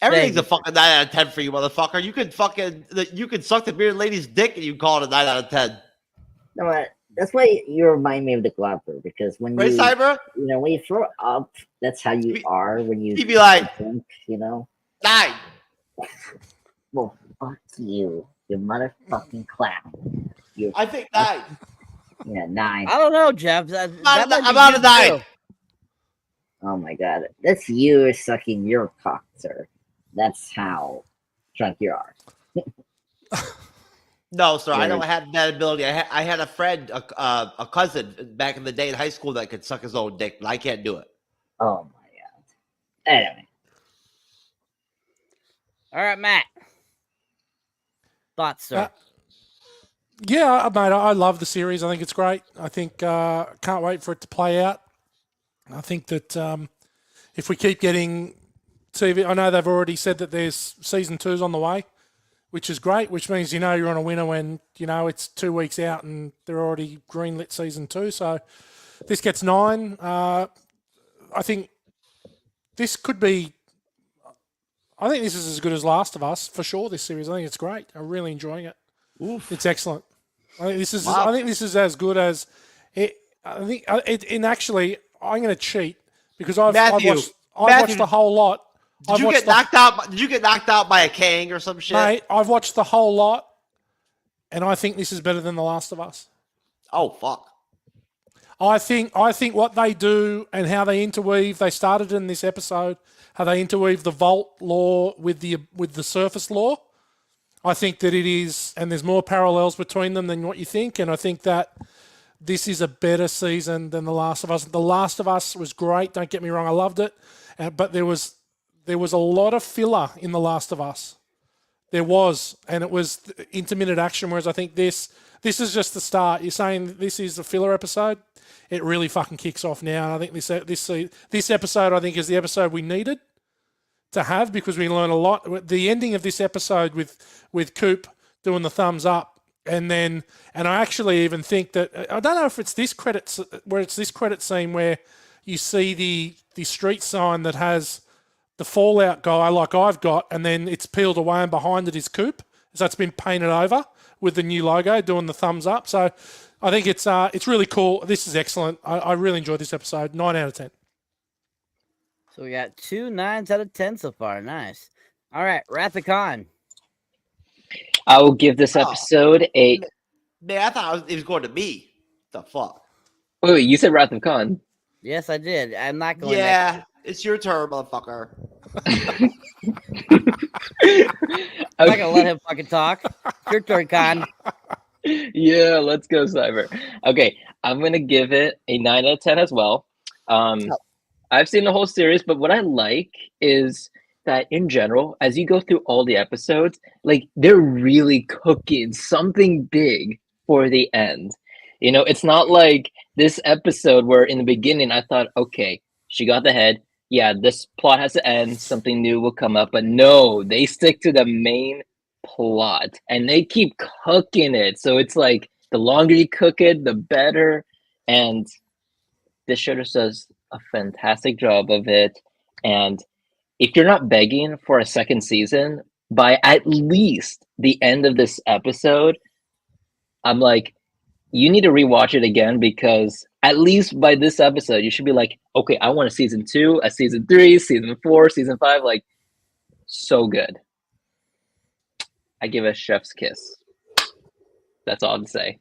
Everything's a fucking 9 out of 10 for you, motherfucker. You can suck the bearded lady's dick and you call it a 9 out of 10. No, that's why you remind me of the Glopper, because when you, Cyber? When you throw up, that's how you are when you be like, drink, 9. Well, fuck you motherfucking clown. I think 9. Yeah, 9. I don't know, Jeff. I'm out of 9. Oh my god, that's you sucking your cock, sir. That's how drunk you are. No, sir. I don't have that ability. I had a friend, a cousin back in the day in high school that could suck his own dick, but I can't do it. Oh my god. Anyway. All right, Matt. Thoughts, sir? Yeah, mate, I love the series. I think it's great. I think can't wait for it to play out. I think that if we keep getting TV, I know they've already said that there's season 2's on the way, which is great, which means you're on a winner when, it's 2 weeks out and they're already greenlit season 2. So this gets 9. I think this could be, I think this is as good as Last of Us, for sure, this series. I think it's great. I'm really enjoying it. Oof. It's excellent. I think this is Wow. I think this is as good as it. I think and actually, I'm going to cheat because I've watched the whole lot. Did you get knocked out by a Kang or some shit? Mate, I've watched the whole lot, and I think this is better than The Last of Us. Oh fuck! I think what they do and how they interweave. They started in this episode how they interweave the Vault lore with the Surface lore. I think that it is, and there's more parallels between them than what you think, and I think that this is a better season than The Last of Us. The Last of Us was great. Don't get me wrong, I loved it, but there was a lot of filler in The Last of Us There was, and it was intermittent action. Whereas I think this is just the start. You're saying this is a filler episode. It really fucking kicks off now. And I think this episode, I think, is the episode we needed to have, because we learn a lot. The ending of this episode with Coop doing the thumbs up, and I actually even think that, I don't know if it's this credit scene where you see the street sign that has the Fallout guy like I've got, and then it's peeled away and behind it is Coop. So it's been painted over with the new logo doing the thumbs up. So I think it's really cool. This is excellent. I really enjoyed this episode. 9 out of 10. So we got 2 9s out of 10 so far. Nice. All right, Rathacon. I will give this episode a... Man, I thought it was going to me. The fuck? Wait, you said Wrath of Khan. Yes, I did. I'm not going Yeah, it's your turn, motherfucker. I'm not going to let him fucking talk. It's your turn, Con. Yeah, let's go, Cyber. Okay, I'm going to give it a 9 out of 10 as well. I've seen the whole series, but what I like is that in general, as you go through all the episodes, like, they're really cooking something big for the end. You know, it's not like this episode where in the beginning I thought, okay, she got the head. Yeah, this plot has to end. Something new will come up. But no, they stick to the main plot and they keep cooking it. So it's like the longer you cook it, the better. And this show just does a fantastic job of it. And if you're not begging for a second season, by at least the end of this episode, I'm like, you need to rewatch it again, because at least by this episode, you should be like, okay, I want a season 2, a season 3, season 4, season 5. Like, so good. I give it a chef's kiss. That's all I'm say.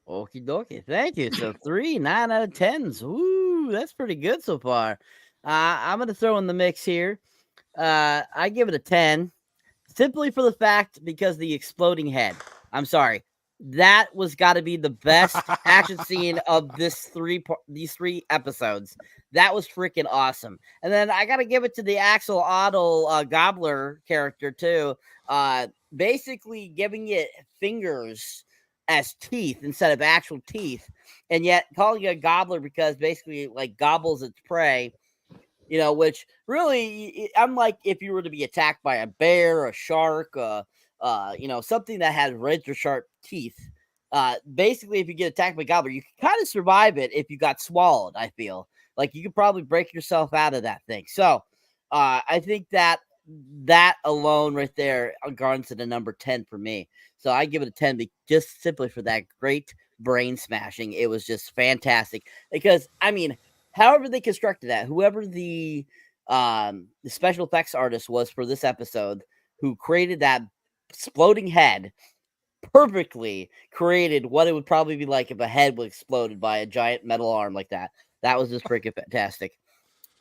Okie dokie. Thank you. So 3 9 out of 10s. Ooh, that's pretty good so far. I'm going to throw in the mix here. I give it a 10, simply for the fact because the exploding head. I'm sorry. That was got to be the best action scene of these three episodes. That was freaking awesome. And then I got to give it to the axolotl gobbler character too. Basically giving it fingers as teeth instead of actual teeth, and yet calling it a gobbler because basically like gobbles its prey. You know, which really, I'm like, if you were to be attacked by a bear, a shark, you know, something that has razor sharp teeth. Basically, if you get attacked by a gobbler, you can kind of survive it if you got swallowed. I feel like you could probably break yourself out of that thing. So, I think that alone right there garners to the number 10 for me. So I give it a 10, just simply for that great brain smashing. It was just fantastic because, I mean, however they constructed that, whoever the special effects artist was for this episode, who created that exploding head, perfectly created what it would probably be like if a head was exploded by a giant metal arm like that. That was just freaking fantastic.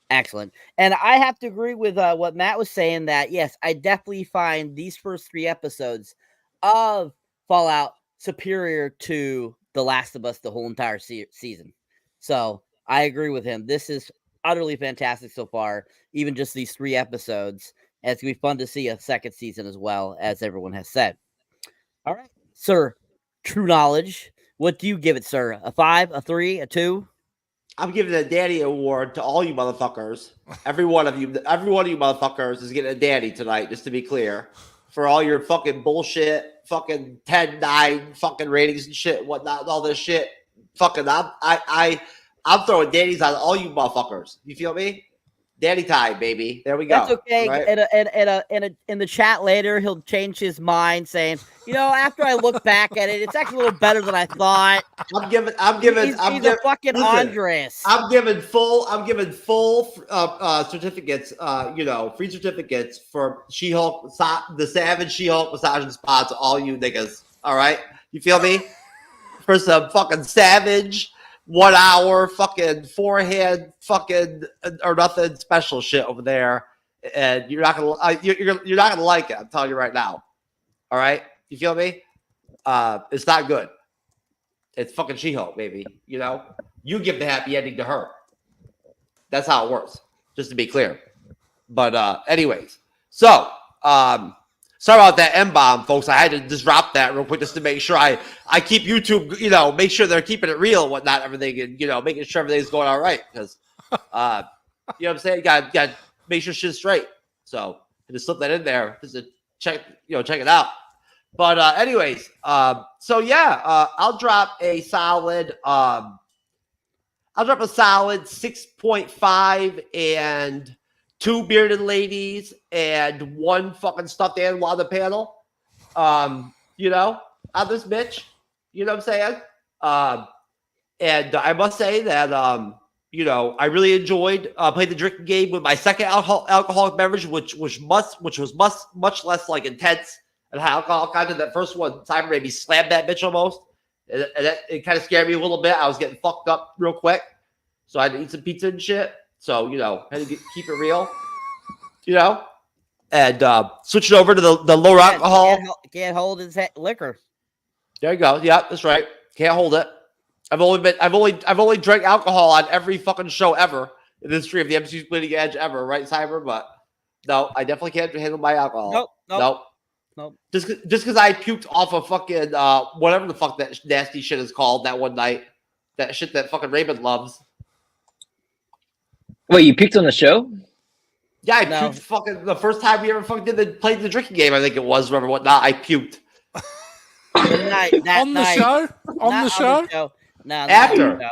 Excellent. And I have to agree with what Matt was saying, that yes, I definitely find these first 3 episodes of Fallout superior to The Last of Us, the whole entire season. So I agree with him. This is utterly fantastic so far, even just these 3 episodes. And it's going to be fun to see a second season as well, as everyone has said. All right, sir, True Knowledge. What do you give it, sir? A 5, a 3, a 2? I'm giving a daddy award to all you motherfuckers. Every one of you motherfuckers is getting a daddy tonight, just to be clear. For all your fucking bullshit, fucking 10, 9 fucking ratings and shit, whatnot, all this shit. Fucking, I'm throwing daddies on all you motherfuckers. You feel me? Daddy time, baby. There we go. That's okay. Right? In the chat later, he'll change his mind, saying, "You know, after I look back at it, it's actually a little better than I thought." I'm giving. He's a fucking Andres. I'm giving full certificates. You know, free certificates for She-Hulk, the Savage She-Hulk massaging spots. All you niggas. All right, you feel me? For some fucking savage 1 hour fucking forehand fucking or nothing special shit over there, and you're not gonna you're not gonna like it. I'm telling you right now. All right, you feel me? It's not good. It's fucking She-Hulk, baby. You know, you give the happy ending to her. That's how it works. Just to be clear. But anyways, so Sorry about that M-bomb, folks. I had to just drop that real quick just to make sure I keep YouTube, make sure they're keeping it real and whatnot, everything, and, making sure everything's going all right. Because, you know what I'm saying? Got to make sure shit's straight. So, I just slip that in there just to check it out. But anyways, I'll drop a solid 6.5 and 2 bearded ladies and 1 fucking stuffed animal on the panel. On this bitch. You know what I'm saying? And I must say that I really enjoyed playing the drinking game with my second alcoholic beverage, which was much less like intense and high alcohol content. That first one, Cyber made me slam that bitch almost. And it kind of scared me a little bit. I was getting fucked up real quick. So I had to eat some pizza and shit. So, had to keep it real, and switch it over to the lower alcohol. Can't hold his liquor. There you go. Yeah, that's right. Can't hold it. I've only drank alcohol on every fucking show ever in the history of the MCU'S Bleeding Edge ever, right, Cyber? But no, I definitely can't handle my alcohol. Nope. Just because I puked off a fucking whatever the fuck that nasty shit is called that one night. That shit that fucking Raymond loves. Wait, you puked on the show? Yeah, I puked fucking the first time we ever fucking played the drinking game. I think it was, whatever, whatnot. I puked. On the show? On the show? No, after. No.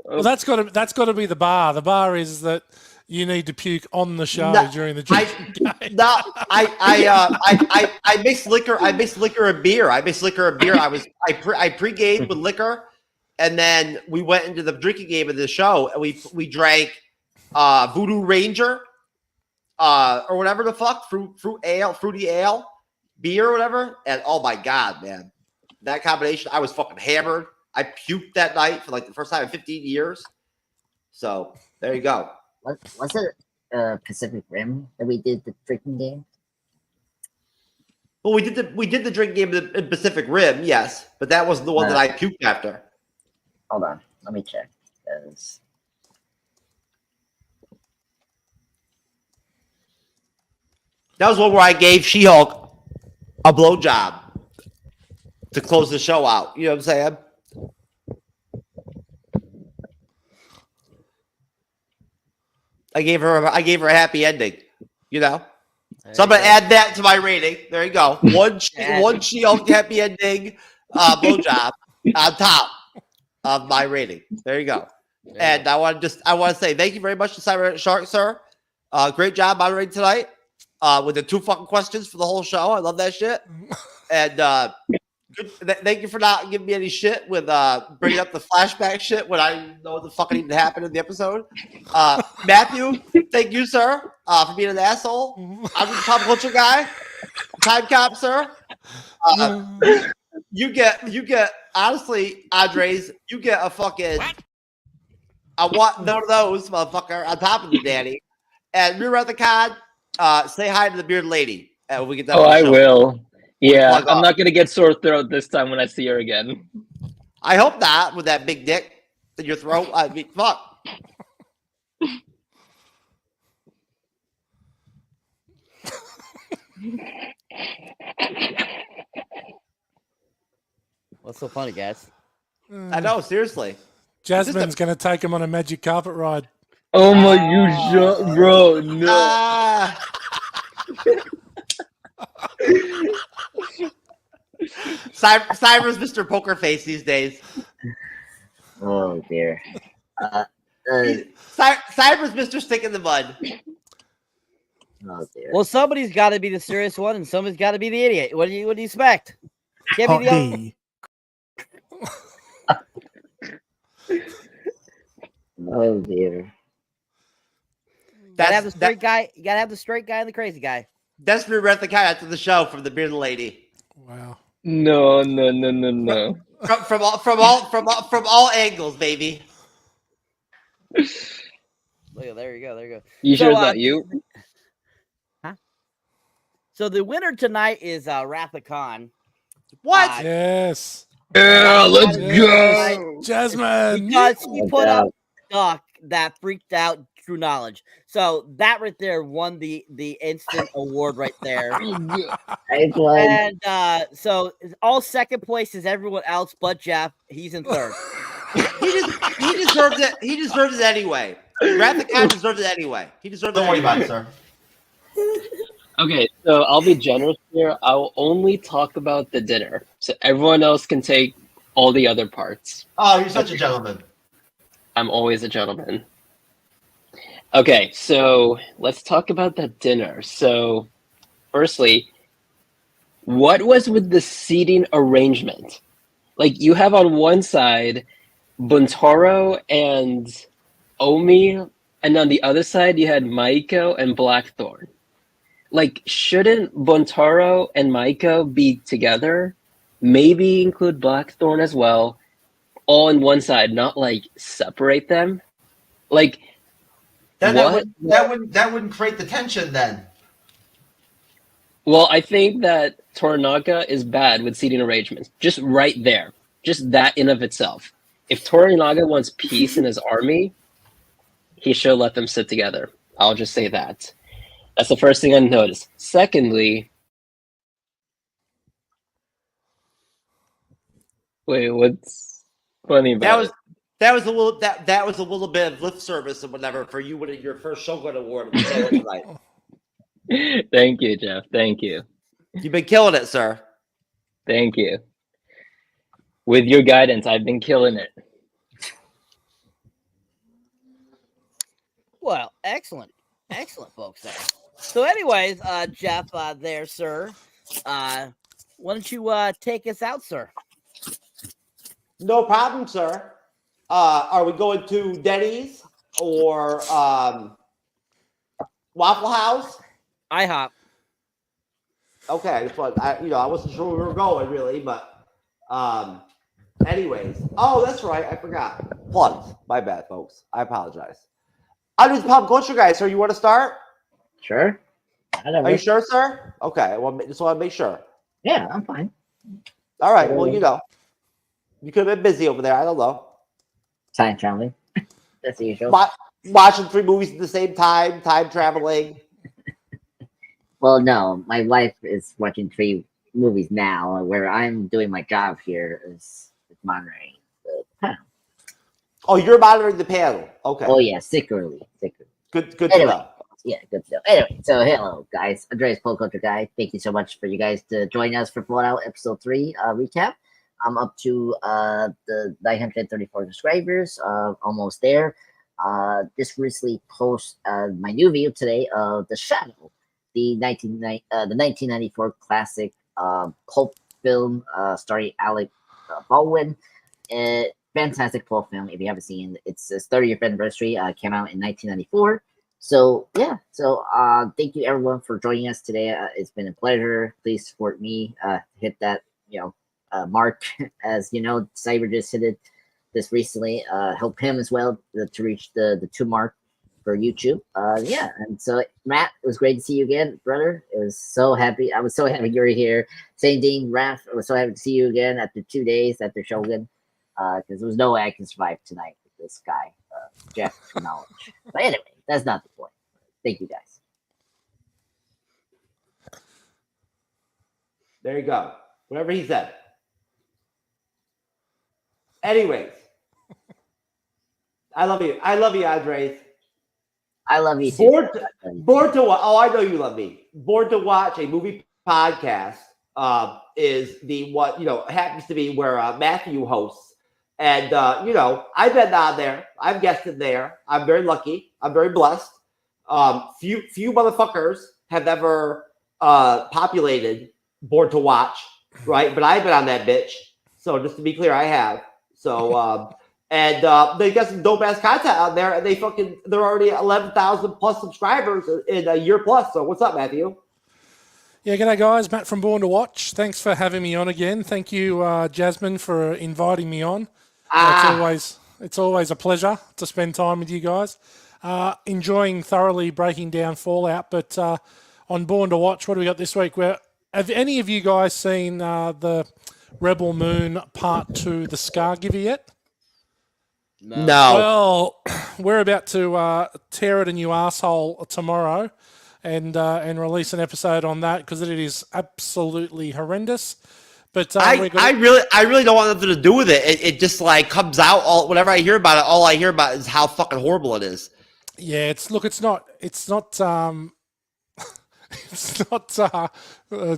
Well, that's got to be the bar. The bar is that you need to puke on the show during the drinking game. No, I mix liquor. I mix liquor and beer. I pre-gamed with liquor, and then we went into the drinking game of the show, and we drank Voodoo Ranger, or whatever the fuck, fruity ale, beer or whatever. And oh my god, man, that combination, I was fucking hammered. I puked that night for like the first time in 15 years. So there you go. Was it Pacific Rim that we did the drinking game? Well, we did the drinking game in Pacific Rim, yes, but that was the one that I puked after. Hold on, let me check. That was one where I gave She-Hulk a blowjob to close the show out. You know what I'm saying? I gave her a happy ending. So I'm gonna add that to my rating. There you go. One She-Hulk happy ending blowjob on top of my rating. There you go. And I want to say thank you very much to Cyberneticshark, sir. Great job moderating tonight. With the 2 fucking questions for the whole show. I love that shit. And thank you for not giving me any shit with bringing up the flashback shit when I didn't know what the fuck even happened in the episode. Matthew, thank you, sir, for being an asshole. I'm the pop culture guy. Time cop, sir. You get honestly, Andres, you get a fucking I want none of those, motherfucker, on top of you, Danny. And Rear at the Con. Say hi to the bearded lady. When we get that. Oh, I will. Yeah, I'm not gonna get sore throat this time when I see her again. I hope not, with that big dick in your throat. I mean, fuck. What's so funny, guys? I know, seriously. Jasmine's gonna take him on a magic carpet ride. Oh my, you bro, no. Cyber's Mr. Poker Face these days. Oh dear. Cyber's Mr. Stick in the Mud. Oh dear. Well, somebody's got to be the serious one, and somebody's got to be the idiot. What do you expect? Can't be the Oh dear. You gotta have the straight guy. You gotta have the straight guy and the crazy guy. That's me read the guy after the show from the bearded lady. Wow. No. From all angles, baby. Look at there you go. You sure it's not you? Huh? So the winner tonight is Wrath of Khan. What? Yes. Yeah, let's go, Jasmine. Because he put up a duck that freaked out TrueKnowledge. So that right there won the instant award right there. And so all second place is everyone else but Jeff. He's in third. He deserves it. He deserves it anyway. Rathacon deserves it anyway. He deserves Don't it worry anyway. about it, sir. Okay, so I'll be generous here. I'll only talk about the dinner, so everyone else can take all the other parts. Oh, you're such a gentleman. I'm always a gentleman. Okay, so let's talk about that dinner. So, firstly, what was with the seating arrangement? Like, you have on one side Buntaro and Omi, and on the other side you had Maiko and Blackthorn. Like, shouldn't Buntaro and Maiko be together? Maybe include Blackthorn as well, all on one side, not like separate them. Like, Then what? that wouldn't create the tension then. Well, I think that Toranaga is bad with seating arrangements. Just right there. Just that in of itself. If Toranaga wants peace in his army, he should let them sit together. I'll just say that. That's the first thing I noticed. Secondly, wait, what's funny about that was a little bit of lip service and whatever for you winning your first Shogun Award tonight. it? Thank you, Jeff. Thank you. You've been killing it, sir. Thank you. With your guidance, I've been killing it. Well, excellent, folks. There. So, anyways, Jeff, there, sir. Why don't you take us out, sir? No problem, sir. Are we going to Denny's or Waffle House? IHOP. Okay, but I wasn't sure where we were going really, but anyways. Oh, that's right, I forgot. Plugs. My bad, folks. I apologize. I'm just pop culture guy, sir. You want to start? Sure. Are you sure, sir? Okay, well, just want to make sure. Yeah, I'm fine. All right, well, you could have been busy over there. I don't know. Time traveling. That's the usual. Watching 3 movies at the same time, time traveling. Well, no, my wife is watching 3 movies now. Where I'm doing my job here is monitoring the panel. Oh, you're monitoring the panel. Okay. Oh yeah, secretly. Good anyway, to know. Yeah, good to know. Anyway, so hello guys, Andreas Pole Culture Guy. Thank you so much for you guys to join us for Fallout Episode 3 recap. I'm up to the 934 subscribers, almost there. Just recently post my new video today of The Shadow, the 1994 classic cult film starring Alec Baldwin. Fantastic cult film. If you haven't seen, it's its 30th anniversary. Came out in 1994. So yeah, thank you everyone for joining us today. It's been a pleasure. Please support me. Hit that mark, as you know, Cyber just hit it this recently. Help him as well to reach the 2 mark for YouTube. Yeah, and so Matt, it was great to see you again, brother. It was so happy. I was so happy you were here. Same thing, Raph. I was so happy to see you again after 2 days after Shogun. Because there was no way I can survive tonight with this guy, Jeff TrueKnowledge. But anyway, that's not the point. Thank you guys. There you go. Whatever he said. Anyways, I love you. I love you, Andres. I love you too. Bored to watch. Oh, I know you love me. Bored to watch a movie podcast is the what happens to be where Matthew hosts. And I've been on there. I've guested there. I'm very lucky. I'm very blessed. Few motherfuckers have ever populated Bored to Watch, right? But I've been on that bitch. So just to be clear, I have. So and they got some dope ass content out there, and they're already 11,000 plus subscribers in a year plus. So what's up, Matthew? Yeah, g'day guys. Matt from Born to Watch. Thanks for having me on again. Thank you, Jasmine, for inviting me on. It's always a pleasure to spend time with you guys. Enjoying thoroughly breaking down Fallout, but on Born to Watch, what do we got this week? Have any of you guys seen the Rebel Moon Part 2, The Scargiver yet? No. Well, we're about to tear it a new asshole tomorrow, and release an episode on that because it is absolutely horrendous. But I really don't want nothing to do with it. It just like comes out all whenever I hear about it. All I hear about is how fucking horrible it is. Yeah, it's not it's not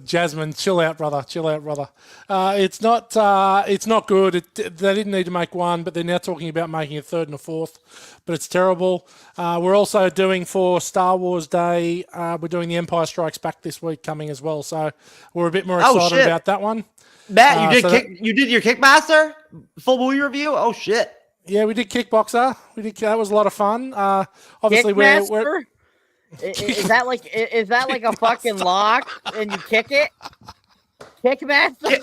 Jasmine, chill out, brother. It's not good. They didn't need to make one, but they're now talking about making a third and a fourth. But it's terrible. We're also doing for Star Wars Day. We're doing The Empire Strikes Back this week coming as well. So we're a bit more excited about that one. Matt, you did your Kickmaster full movie review? Oh shit! Yeah, we did Kickboxer. That was a lot of fun. Obviously, we're Is that like a fucking lock and you kick it? Kickmaster?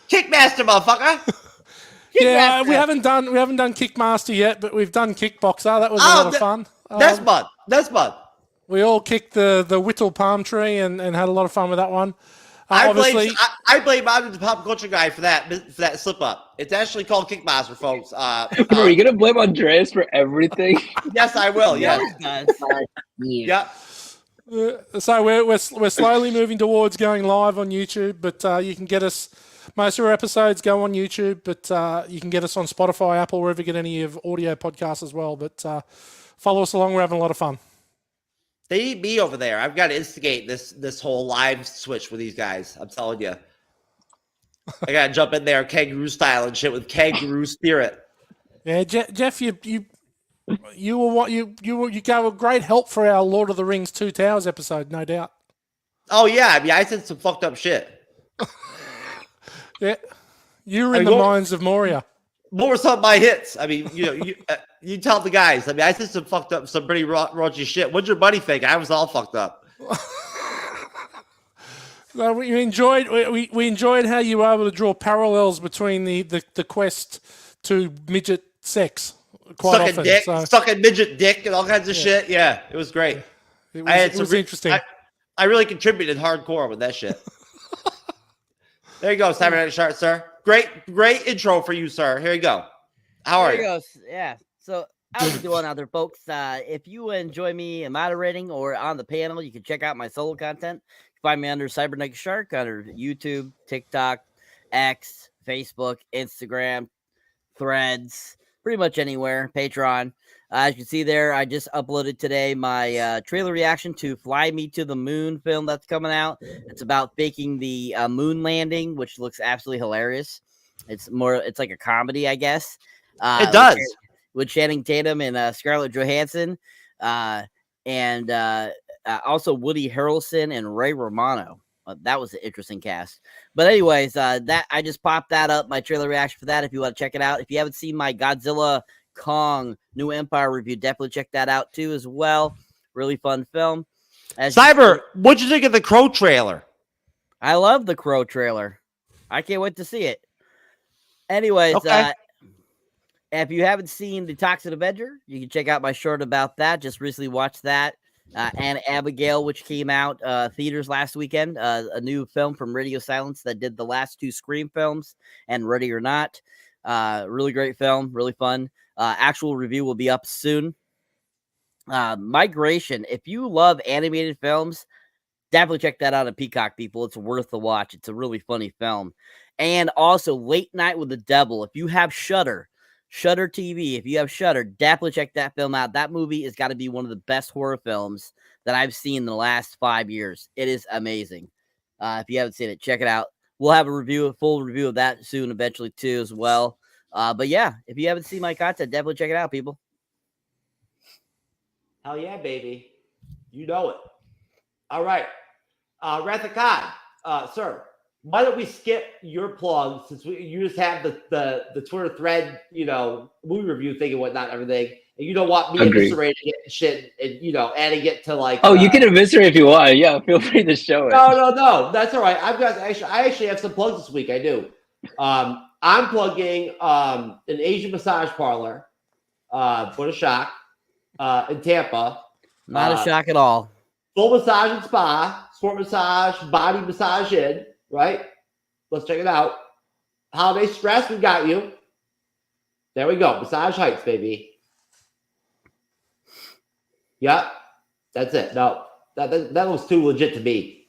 Kickmaster, motherfucker. Yeah, we haven't done Kickmaster yet, but we've done Kickboxer. That was a lot of fun. That's fun. We all kicked the Whittle palm tree and had a lot of fun with that one. I blame I'm the pop culture guy for that slip up. It's actually called Kickmaster, folks. Are you gonna blame Andreas for everything? Yes, I will. Yes. Yeah. So we're slowly moving towards going live on YouTube, but you can get us. Most of our episodes go on YouTube, but you can get us on Spotify, Apple, wherever you get any of audio podcasts as well. But follow us along. We're having a lot of fun. They need me over there. I've got to instigate this whole live switch with these guys. I'm telling you. I got to jump in there kangaroo style and shit with kangaroo spirit. Yeah, Jeff, you gave great help for our Lord of the Rings 2 Towers episode, no doubt. Oh yeah, I mean I said some fucked up shit. Yeah, you were in the mines of Moria. What were some of my hits? I mean, you tell the guys. I mean, I said some pretty raunchy shit. What'd your buddy think? I was all fucked up. So we enjoyed how you were able to draw parallels between the quest to midget sex quite often. Sucking midget dick and all kinds of shit. Yeah, it was great. It was interesting. I really contributed hardcore with that shit. There you go, Cyberneticshark, sir. Great intro for you, sir. Here you go. How are you? Yeah. So how's it doing out there, folks? If you enjoy me moderating or on the panel, you can check out my solo content. Find me under Cyberneticshark under YouTube, TikTok, X, Facebook, Instagram, Threads, pretty much anywhere. Patreon. As you can see there, I just uploaded today my trailer reaction to Fly Me to the Moon film that's coming out. It's about faking the moon landing, which looks absolutely hilarious. It's like a comedy, I guess. It does. With Channing Tatum and Scarlett Johansson. And also Woody Harrelson and Ray Romano. That was an interesting cast. But anyways, that I just popped that up, my trailer reaction for that if you want to check it out. If you haven't seen my Godzilla Kong New Empire review, definitely check that out too as well. Really fun film. Cyber, what'd you think of the Crow trailer? I love the Crow trailer. I can't wait to see it. Anyways, if you haven't seen The Toxic Avenger, you can check out my short about that. Just recently watched that. And Abigail, which came out theaters last weekend, a new film from Radio Silence that did the last 2 Scream films and Ready or Not. Really great film, really fun. Actual review will be up soon. Migration. If you love animated films, definitely check that out on Peacock, people. It's worth the watch. It's a really funny film. And also Late Night with the Devil. If you have Shudder TV, if you have Shudder, definitely check that film out. That movie has got to be one of the best horror films that I've seen in the last 5 years. It is amazing. If you haven't seen it, check it out. We'll have a full review of that soon, eventually too, as well. But yeah, if you haven't seen my content, definitely check it out, people. Hell yeah, baby. You know it. All right. Wrath of God, sir, why don't we skip your plug since you just have the Twitter thread, movie review thing and whatnot, and everything. And you don't want me eviscerating it and shit and, adding it to like. Oh, you can eviscerate if you want. Yeah, feel free to show it. No. That's all right. I actually have some plugs this week. I do. I'm plugging an Asian massage parlor, what a shock, in Tampa. Not a shock at all. Full massage and spa, sport massage, body massage in, right? Let's check it out. holiday stress, we got you. There we go. Massage Heights, baby. Yep. That's it. No, that looks too legit to me.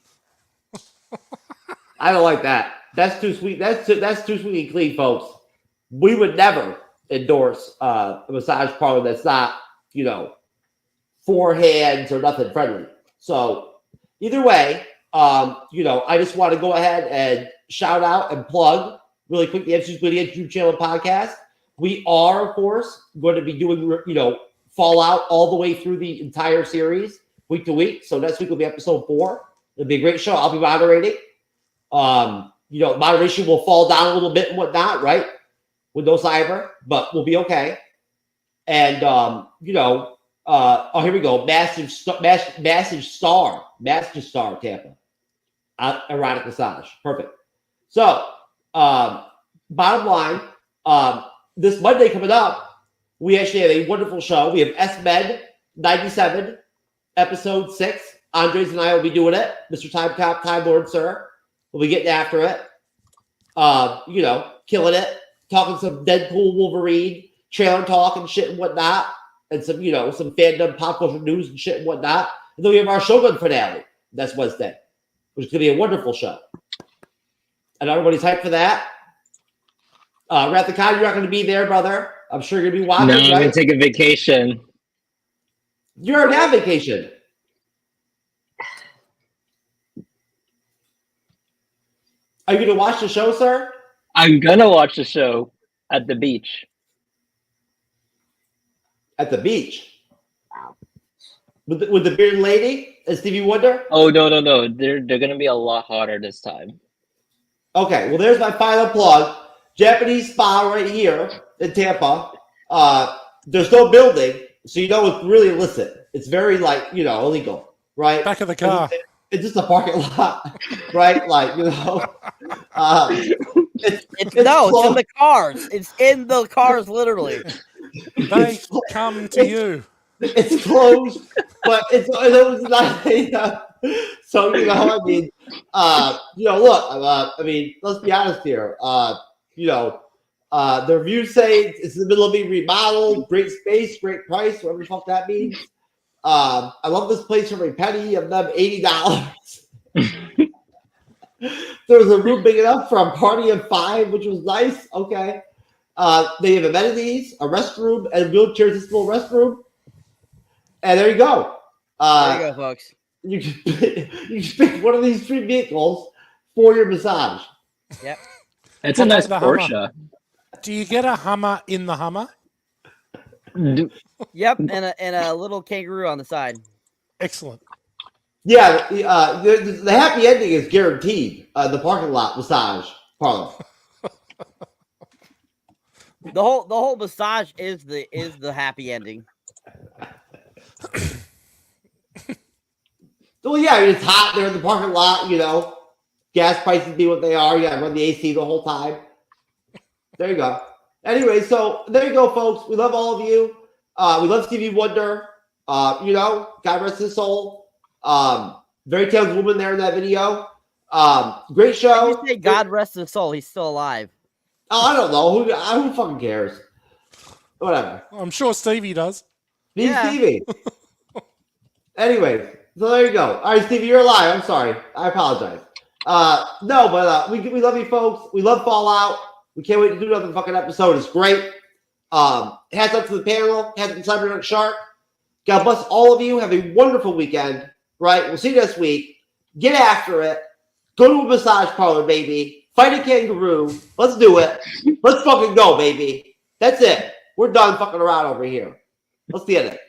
I don't like that. That's too sweet. That's too sweet and clean, folks. We would never endorse a massage parlor that's not, four hands or nothing friendly. So either way, I just want to go ahead and shout out and plug really quick the MCU'S YouTube channel and podcast. We are, of course, going to be doing, Fallout all the way through the entire series, week to week. So next week will be episode 4. It'll be a great show. I'll be moderating. Moderation will fall down a little bit and whatnot, right? With no cyber, but we'll be okay. And, here we go. Massive Star, Tampa. Erotic massage. Perfect. So, bottom line, this Monday coming up, we actually have a wonderful show. We have SMed 97, episode 6. Andres and I will be doing it. Mr. Time Cop, Time Lord, sir. We'll be getting after it. Killing it. Talking some Deadpool, Wolverine, trailer talk and shit and whatnot. And some, some fandom pop culture news and shit and whatnot. And then we have our Shogun finale. That's Wednesday, which is going to be a wonderful show. And everybody's hyped for that. Rathacon, you're not going to be there, brother. I'm sure you're going to be watching. No, I'm going to take a vacation. You're already on vacation. Are you going to watch the show, sir? I'm going to watch the show at the beach. At the beach? Wow. With the bearded lady and Stevie Wonder? Oh, no. They're going to be a lot hotter this time. Okay, well, there's my final plug. Japanese spa right here in Tampa. There's no building, so it's really illicit. It's very, illegal, right? Back of the car. It's just a parking lot, right? It's in the cars. It's in the cars, literally. They come to you. It's closed, but it was not. So look, let's be honest here. The reviews say it's in the middle of being remodeled, great space, great price, whatever the fuck that means. I love this place for a penny of them $80. There was a room big enough for a party of 5, which was nice. Okay. They have amenities, a restroom, and a wheelchair accessible restroom. And there you go. There you go, folks. You can pick one of these 3 vehicles for your massage. Yep. It's a nice Porsche. Do you get a Hummer in the Hummer? Yep, and a little kangaroo on the side. Excellent. Yeah, the happy ending is guaranteed. The parking lot massage parlor. The whole massage is the happy ending. Well, yeah, it's hot there in the parking lot. Gas prices be what they are. You got to run the AC the whole time. There you go. Anyway, so there you go, folks. We love all of you. We love Stevie Wonder. God rest his soul. Very talented woman there in that video. Great show. You say God rest his soul. He's still alive. Oh, I don't know. Who fucking cares? Whatever. I'm sure Stevie does. Stevie. Anyway, so there you go. All right, Stevie, you're alive. I'm sorry. I apologize. No, but we love you, folks. We love Fallout. We can't wait to do another fucking episode. It's great. Hats up to the panel. Hats up to Cyberneticshark. God bless all of you. Have a wonderful weekend. Right? We'll see you next week. Get after it. Go to a massage parlor, baby. Fight a kangaroo. Let's do it. Let's fucking go, baby. That's it. We're done fucking around over here. Let's get it.